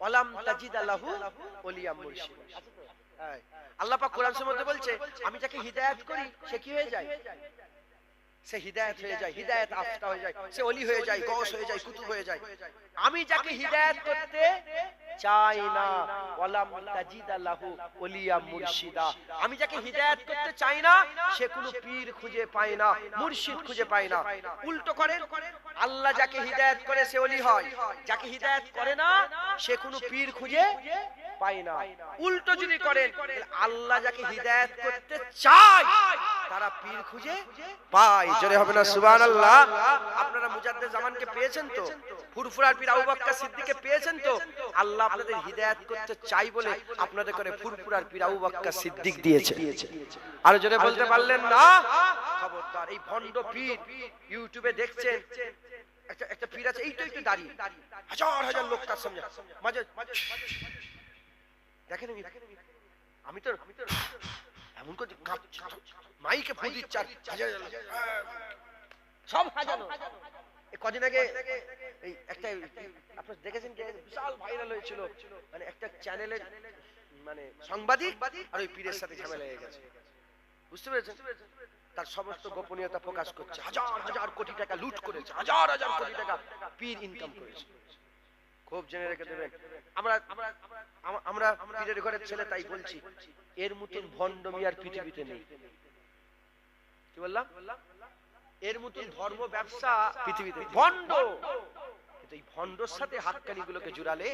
ওয়ালাম তাজিদ লাহু ওলিয়াম মুরশিদ। আল্লাহ পাক কোরআনের মধ্যে বলছে আমি যাকে হিদায়াত করি সে কি হয়ে যায়? সে হিদায়াত হয়ে যায়, হিদায়াত আফতা হয়ে যায়, সে ওলি হয়ে যায়, গৌস হয়ে যায়, কুতুব হয়ে যায়। আমি যাকে হিদায়াত করতে চাই না, ওয়ালাম তাজিদ লাহু ওলিয়া মুরশিদা, আমি যাকে হিদায়াত করতে চাই না সে কোনো পীর খুঁজে পায় না, মুর্শিদ খুঁজে পায় না। উল্টো করেন, আল্লাহ যাকে হিদায়াত করে সে ওলি হয়, যাকে হিদায়াত করে না সে কোনো পীর খুঁজে পায় না। উল্টো যদি করেন, আল্লাহ যাকে হিদায়াত করতে চায় তারা পীর খুঁজে পায়। জোরে হবে না সুবহানাল্লাহ? আপনারা মুজাদ্দেদ জামানকে পেয়েছেন তো, ফুরফুরার পীর আবু বকর সিদ্দিককে পেয়েছেন তো। আল্লাহ আপনাদের হিদায়াত করতে চাই বলে আপনাদের করে ফুরফুরার পীর আবু বকর সিদ্দিক দিয়েছে। আর জোরে বলতে পারলেন না? খবরদার, এই ভণ্ড পীর ইউটিউবে দেখছেন, একটা পীর আছে এইটা একটু দাঁড়িয়ে হাজার হাজার লোক তার সামনে মাঝে দেখেন। আমি তো এমন করে মাইকে ফু দিচ্ছে, সব হাজানো। কদিন আগে এই একটা আপনারা দেখেছেন কি, বিশাল ভাইরাল হয়েছিল, মানে একটা চ্যানেলের মানে সাংবাদিক আর ওই পীরের সাথে ঝামেলা হয়ে গেছে। বুঝতে পেরেছেন? তার সমস্ত গোপনীয়তা প্রকাশ করছে, হাজার হাজার কোটি টাকা লুট করেছে, হাজার হাজার কোটি টাকা পীর ইনকাম করেছে। খুব জেনে রেখে দেবেন। আমরা পীরের ঘরের ছেলে, তাই বলছি এর মতন ভণ্ডমি আর পৃথিবীতে নেই। কি বললাম? এর মতন ধর্ম ব্যবসা পৃথিবীতে ভণ্ড এই ভণ্ডর সাথে হাক্কানি গুলোকে জুড়ালে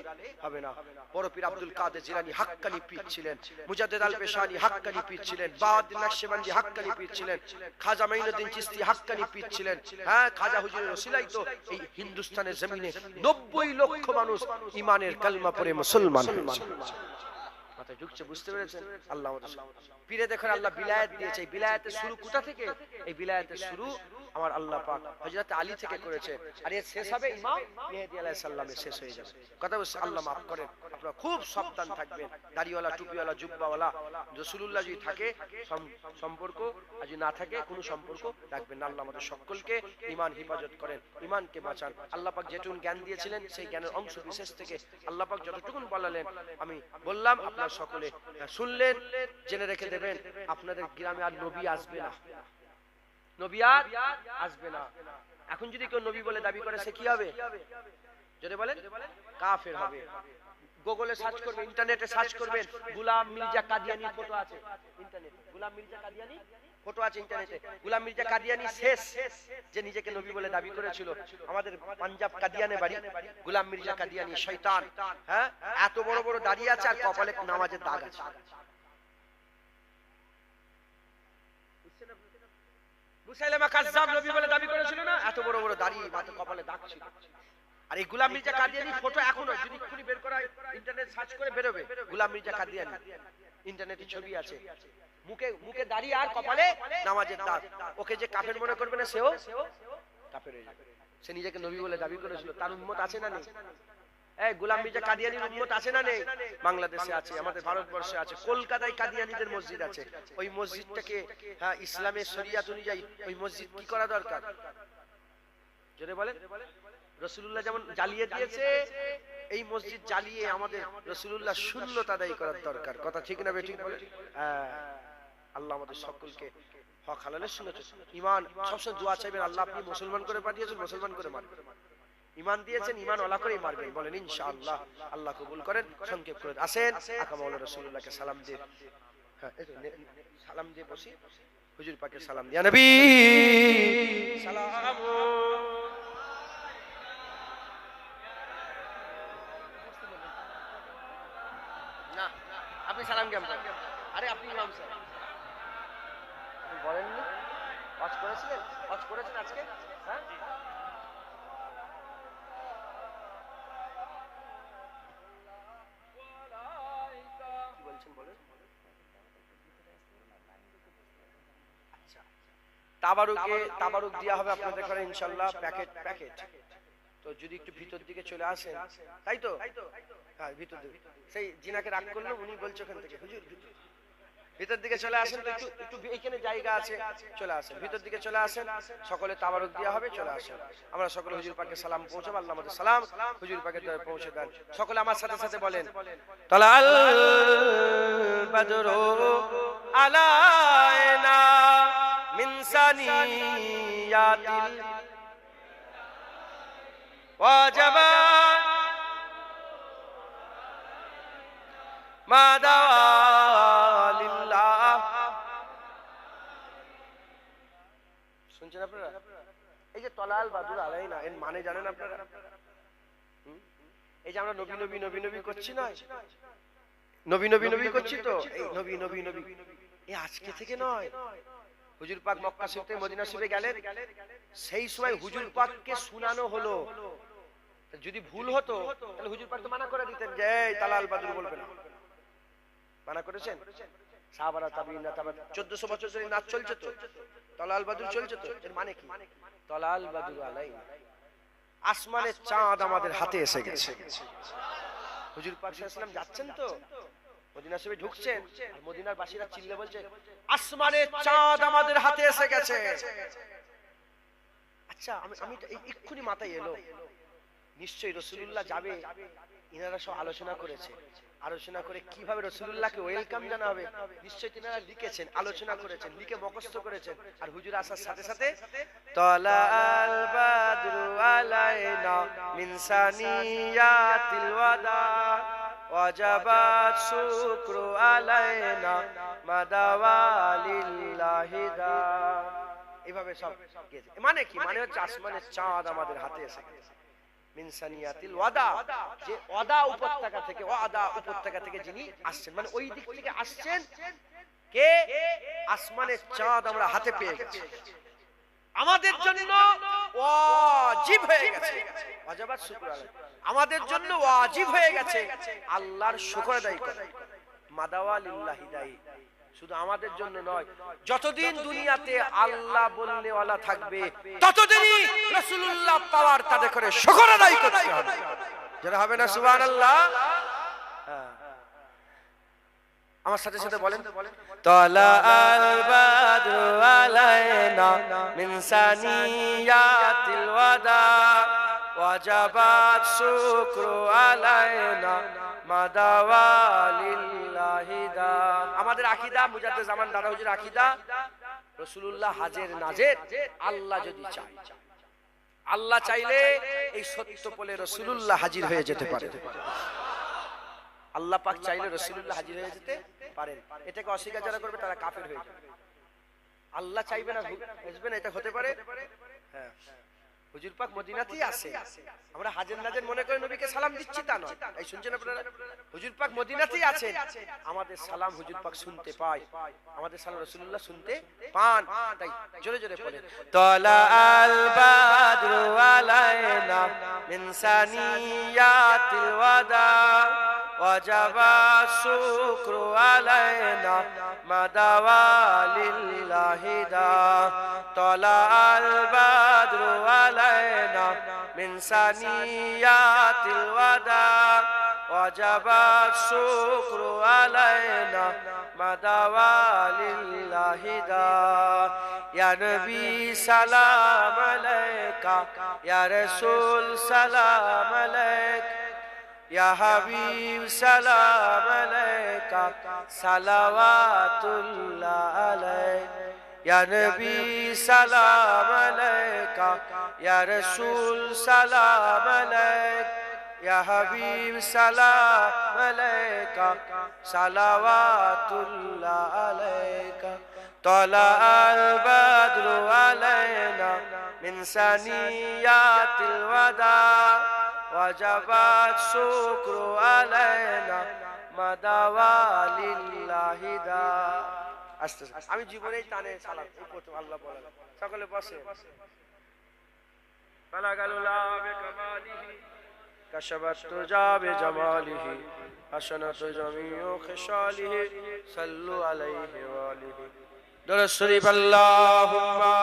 হবে না। বড় পীর আব্দুল কাদের জিলানী হাক্কানি পীর ছিলেন, মুজাদ্দিদ আল পেশানি হাক্কানি পীর ছিলেন, বাহাউদ্দিন নকশবন্দি হাক্কানি পীর ছিলেন, খাজা মাইনুদ্দিন চিশতি হাক্কানি পীর ছিলেন। হ্যাঁ, খাজা হুজুরের ওসিলাই তো এই হিন্দুস্তানের জমিনে 90 লক্ষ মানুষ ঈমানের কালমা পড়ে মুসলমান হয়েছে। মাথায় ঢুকছে, বুঝতে পেরেছেন? আল্লাহ আমাদের পীরে দেখেন আল্লাহ বিলায়াত দিয়েছে। এই বিলায়াতের শুরু কোথা থেকে? এই বিলায়াতের শুরু আমার আল্লাহ পাক হযরত আলী থেকে করেছে, আর এর শেষ হবে ইমাম মেহেদী আলাইহিস সালামে শেষ হয়ে যাবে। কথা বলছে, আল্লাহ মাফ করেন। আপনারা খুব সাবধান থাকবেন। দাড়িওয়ালা, টুপিওয়ালা, জুব্বাওয়ালা রাসূলুল্লাহ যদি থাকে সম্পর্ক, আর যদি না থাকে কোনো সম্পর্ক রাখবেন না। আল্লাহ আমাদের সকলকে ঈমান হেফাজত করেন, ঈমানকে বাঁচান। আল্লাহ পাক যেটুকু জ্ঞান দিয়েছিলেন সেই জ্ঞানের অংশ বিশেষ থেকে আল্লাহ পাক যতটুকু বলালেন আমি বললাম, আপনারা সকলে শুনলেন। জেনে রেখে দেবেন, আপনাদের গ্রামে আর নবী আসবে না, নবী আর আসবে না। এখন যদি কেউ নবী বলে দাবি করে, সে কি হবে? যদি বলেন কাফের হবে। গুগলে সার্চ করবেন, ইন্টারনেটে সার্চ করবেন, গোলাম মির্জা কাদিয়ানি ফটো আছে ইন্টারনেটে, গোলাম মির্জা কাদিয়ানি ফটো আছে ইন্টারনেটে। গোলাম মির্জা কাদিয়ানি শেষ যে নিজেকে নবী বলে দাবি করেছিল, আমাদের পাঞ্জাব কাদিয়ানে বাড়ি। গোলাম মির্জা কাদিয়ানি শয়তান। হ্যাঁ, এত বড় বড় দাড়ি আছে আর কপালে নামাজের দাগ আছে। মুসাইলামা কাজ্জাব নবী বলে দাবি করেছিল না, এত বড় বড় দাড়ি, মাথা কপালে দাগ ছিল। আর এই গোলাম মির্জা কাদিয়ানি ফটো এখনো যদি খুনি বের করা ইন্টারনেট সার্চ করে বেরোবে, গোলাম মির্জা কাদিয়ানি ইন্টারনেটে ছবি আছে, মুখে মুখে দাড়ি আর কপালে নামাজের দাগ। ওকে যে কাফের মনে করবে না, সেও কাফের হয়ে যাবে। সে নিজেকে নবী বলে দাবি করেছিল। তার উম্মত আছে না নেই? এই গোলাম মির্জা কাদিয়ানির উম্মত আছে না নেই? বাংলাদেশে আছে, আমাদের ভারতবর্ষে আছে। কলকাতায় কাদিয়ানিদের মসজিদ আছে। ওই মসজিদটাকে হ্যাঁ ইসলামের শরিয়াত অনুযায়ী ওই মসজিদ কি করা দরকার? জোরে বলেন। রাসূলুল্লাহ যেমন জ্বালিয়ে দিয়েছে, এই মসজিদ জ্বালিয়ে আমাদের রাসূলুল্লাহ সুন্নাত আদায় করার দরকার। কথা ঠিক না বেঠিক বলেন? হ্যাঁ, আল্লাহ আমাদের সকলকে হক হালালের সুন্নাত ঈমান সবসময় দোয়া চাইবেন, আল্লাহ আপনি মুসলমান করে পাঠিয়েছেন, মুসলমান করে মারবেন। ঈমান দিয়েছেন, ঈমান ওয়ালা করেই মারবেন। বলেন ইনশাআল্লাহ। আল্লাহ কবুল করেন। সংক্ষেপ করে আসেন, আকা মাওলানা রাসূলুল্লাহকে সালাম দিয়ে, হ্যাঁ সালাম দিয়ে বসি। হুজুর পাকে সালাম দিয়া নবী সালাম। না, আপনি সালাম কেমন? আরে আপনি ইমাম সাহেব বলেননি? ওয়াজ করেছিলেন? ওয়াজ করেছেন আজকে? হ্যাঁ, কি বলছেন বলেন। আচ্ছা, তাবারুক দেওয়া হবে আপনাদের ঘরে ইনশাআল্লাহ, প্যাকেট। তো যদি একটু ভিতর দিকে চলে আসেন, তাই তো? হ্যাঁ, ভিতর দিকে। সেই জিনাকে রাগ করলো, উনি বলছে ওখান থেকে হুজুর ভিতর দিকে চলে আসেন। তো একটু এইখানে জায়গা আছে, চলে আসেন ভিতর দিকে, চলে আসেন। সকলে তাবারুক দেওয়া হবে, চলে আসেন। আমরা সকলে হুজুর পাকে সালাম পৌঁছাবো। আল্লাহ আমাদের সালাম হুজুর পাকে পৌঁছে দেন। সকলে আমার সাথে সাথে বলেন, তালাল বাদরু আলাইনা মিন সানিয়াতিল ওয়াজাবা মাদালিল্লাহ। শুনছেন আপনারা? এই যে তলাল বাদুর আলাইনা, এর মানে জানেন আপনারা? এই যে আমরা নবী নবী নবী নবী করছি না, নবী নবী নবী করছি তো, এই নবী নবী নবী এই আজকে থেকে নয়। হুজুর পাক মক্কা শরীফ থেকে মদিনা শরীফে গেলেন, সেই সময় হুজুর পাককে শোনানো হলো। যদি ভুল হতো তাহলে হুজুর পাক তো মানা করে দিতেন যে এই তালাল বাদুর বলবে না। মানা করেছেন সাহাবারা, তাবিঈনরা, 1400 বছর ধরে নাচ চলছে তো, তালাল বাদুর চলছে তো। এর মানে কি? তালাল বাদুর আলাইনা, আসমানের চাঁদ আমাদের হাতে এসে গেছে। হুজুর পাক সাল্লাল্লাহু আলাইহি ওয়াসাল্লাম যাচ্ছেন তো, মদিনা শরীফে ঢুকছেন, আর মদিনার বাসীরা চিল্লে বলছে আসমানের চাঁদ আমাদের হাতে এসে গেছে। আচ্ছা, আমি এক্ষুনি মাথায় এলো, নিশ্চয়ই রাসূলুল্লাহ যাবে। ইনারা সব আলোচনা করেছে, আলোচনা করে কিভাবে রাসূলুল্লাহকে ওয়েলকাম জানা হবে নিশ্চয়ই তিনারা লিখেছেন, আলোচনা করেছেন, লিখে মুখস্থ করেছেন। আর হুজুর আসার সাথে সাথে তালাল বাদরু আলাইনা মিন সানিয়াতিল ওয়াদা ওয়াজাবাত শুকরু আলাইনা মাদাওয়ালিল্লাহি দা। এইভাবে সব গেছে। মানে কি? মানে হচ্ছে আসমানের চাঁদ আমাদের হাতে এসে গেছে। মিন সানিয়াতিল ওয়াদা, যে ওয়াদা উপত্যকা থেকে, ওয়াদা উপত্যকা থেকে যিনি আসছেন, মানে ওই দিক থেকে আসছেন কে? আসমানের চাঁদ আমরা হাতে পেয়ে গেছি, আমাদের জন্য ওয়াজিব হয়ে গেছে। ওয়াজিবাত শুকর আলাইহি, আমাদের জন্য ওয়াজিব হয়ে গেছে আল্লাহর শুকর আদায় করা। মাদাওয়া লিল্লাহি দায়ী, শুধু আমাদের জন্য নয়, যতদিন দুনিয়াতে আল্লাহ বললে ওয়ালা থাকবে ততদিনই রাসূলুল্লাহ পাওয়ার তাদের করে শুকর আদায় করতে হবে। যারা হবে না সুবহানাল্লাহ, আমার সাথে সাথে বলেন, তালা আল বাদরু আলাইনা মিন সানিয়াতিল ওয়াদা ওয়াজাবাত শুকরু আলাইনা মাদাওয়া লিল্লাহি দা। আমাদের আকীদা, মুজাদ্দিদ জামান দাদা হুজুর আকীদা, রাসূলুল্লাহ হাজির নাজির। আল্লাহ যদি চায়, আল্লাহ চাইলে এই সত্য বলে রাসূলুল্লাহ হাজির হয়ে যেতে পারে। আল্লাহ পাক চাইলে রাসূলুল্লাহ হাজির হয়ে যেতে পারেন। এটাকে অস্বীকার যারা করবে তারা কাফের হয়ে যাবে। আল্লাহ চাইবে না, বুঝবে না, এটা হতে পারে। হ্যাঁ, হুজুর পাক মদিনাতেই আছে, আমরা হাজির নাজির মনে করে নবীকে সালাম দিচ্ছি তা নয়। এই শুনছেন আপনারা, হুজুর পাক মদিনাতেই আছেন, আমাদের সালাম হুজুর পাক শুনতে পায়, আমাদের সালাম রাসূলুল্লাহ শুনতে পান। তাই জোরে জোরে বলেন, তালা আল বাদরু আলাইনা মিন সানিয়াতিল ওয়াদা ওয়াজাবা শুকরু আলাইনা মাদাওয়া লিল্লাহি দা। তালা আল বাদরু আলাইনা মিন সানিয়াতিল ওয়াদা ওয়াজাবা শুকরু আলাইনা মাদাওয়া লিল্লাহি দা। ইয়া নবী সালাম আলাইকা, ইয়া রাসূল সালাম আলাইকা, ইয়া হাবিব সালাম আলাইকা সালাওয়াতুল্লাহ আলাইক। ইয়া নবী সালাম আলাইকা, ইয়া রাসূল সালাম আলাইক, ইয়া হাবিব সালাম আলাইকা সালাওয়াতুল্লাহ আলাইকা। তালা আল বাদরু আলাইনা মিন সানিয়াতিল ওয়াদা ওয়াজাবাত শুকরু আলাইনা মাদাওয়া লিল্লাহি দা। আস্তে আস্তে, আমি জীবনেই টানে সালাম এই প্রথম আল্লাহ বলেন। সকলে বসে। বালাগালুলা বিকামালিহি কাশাবাত তুজা বিজামালিহি হাসানাতু জামিউ খিসালিহি সাল্লু আলাইহি ওয়া আলিহি। দরুদ শরীফ আল্লাহুম্মা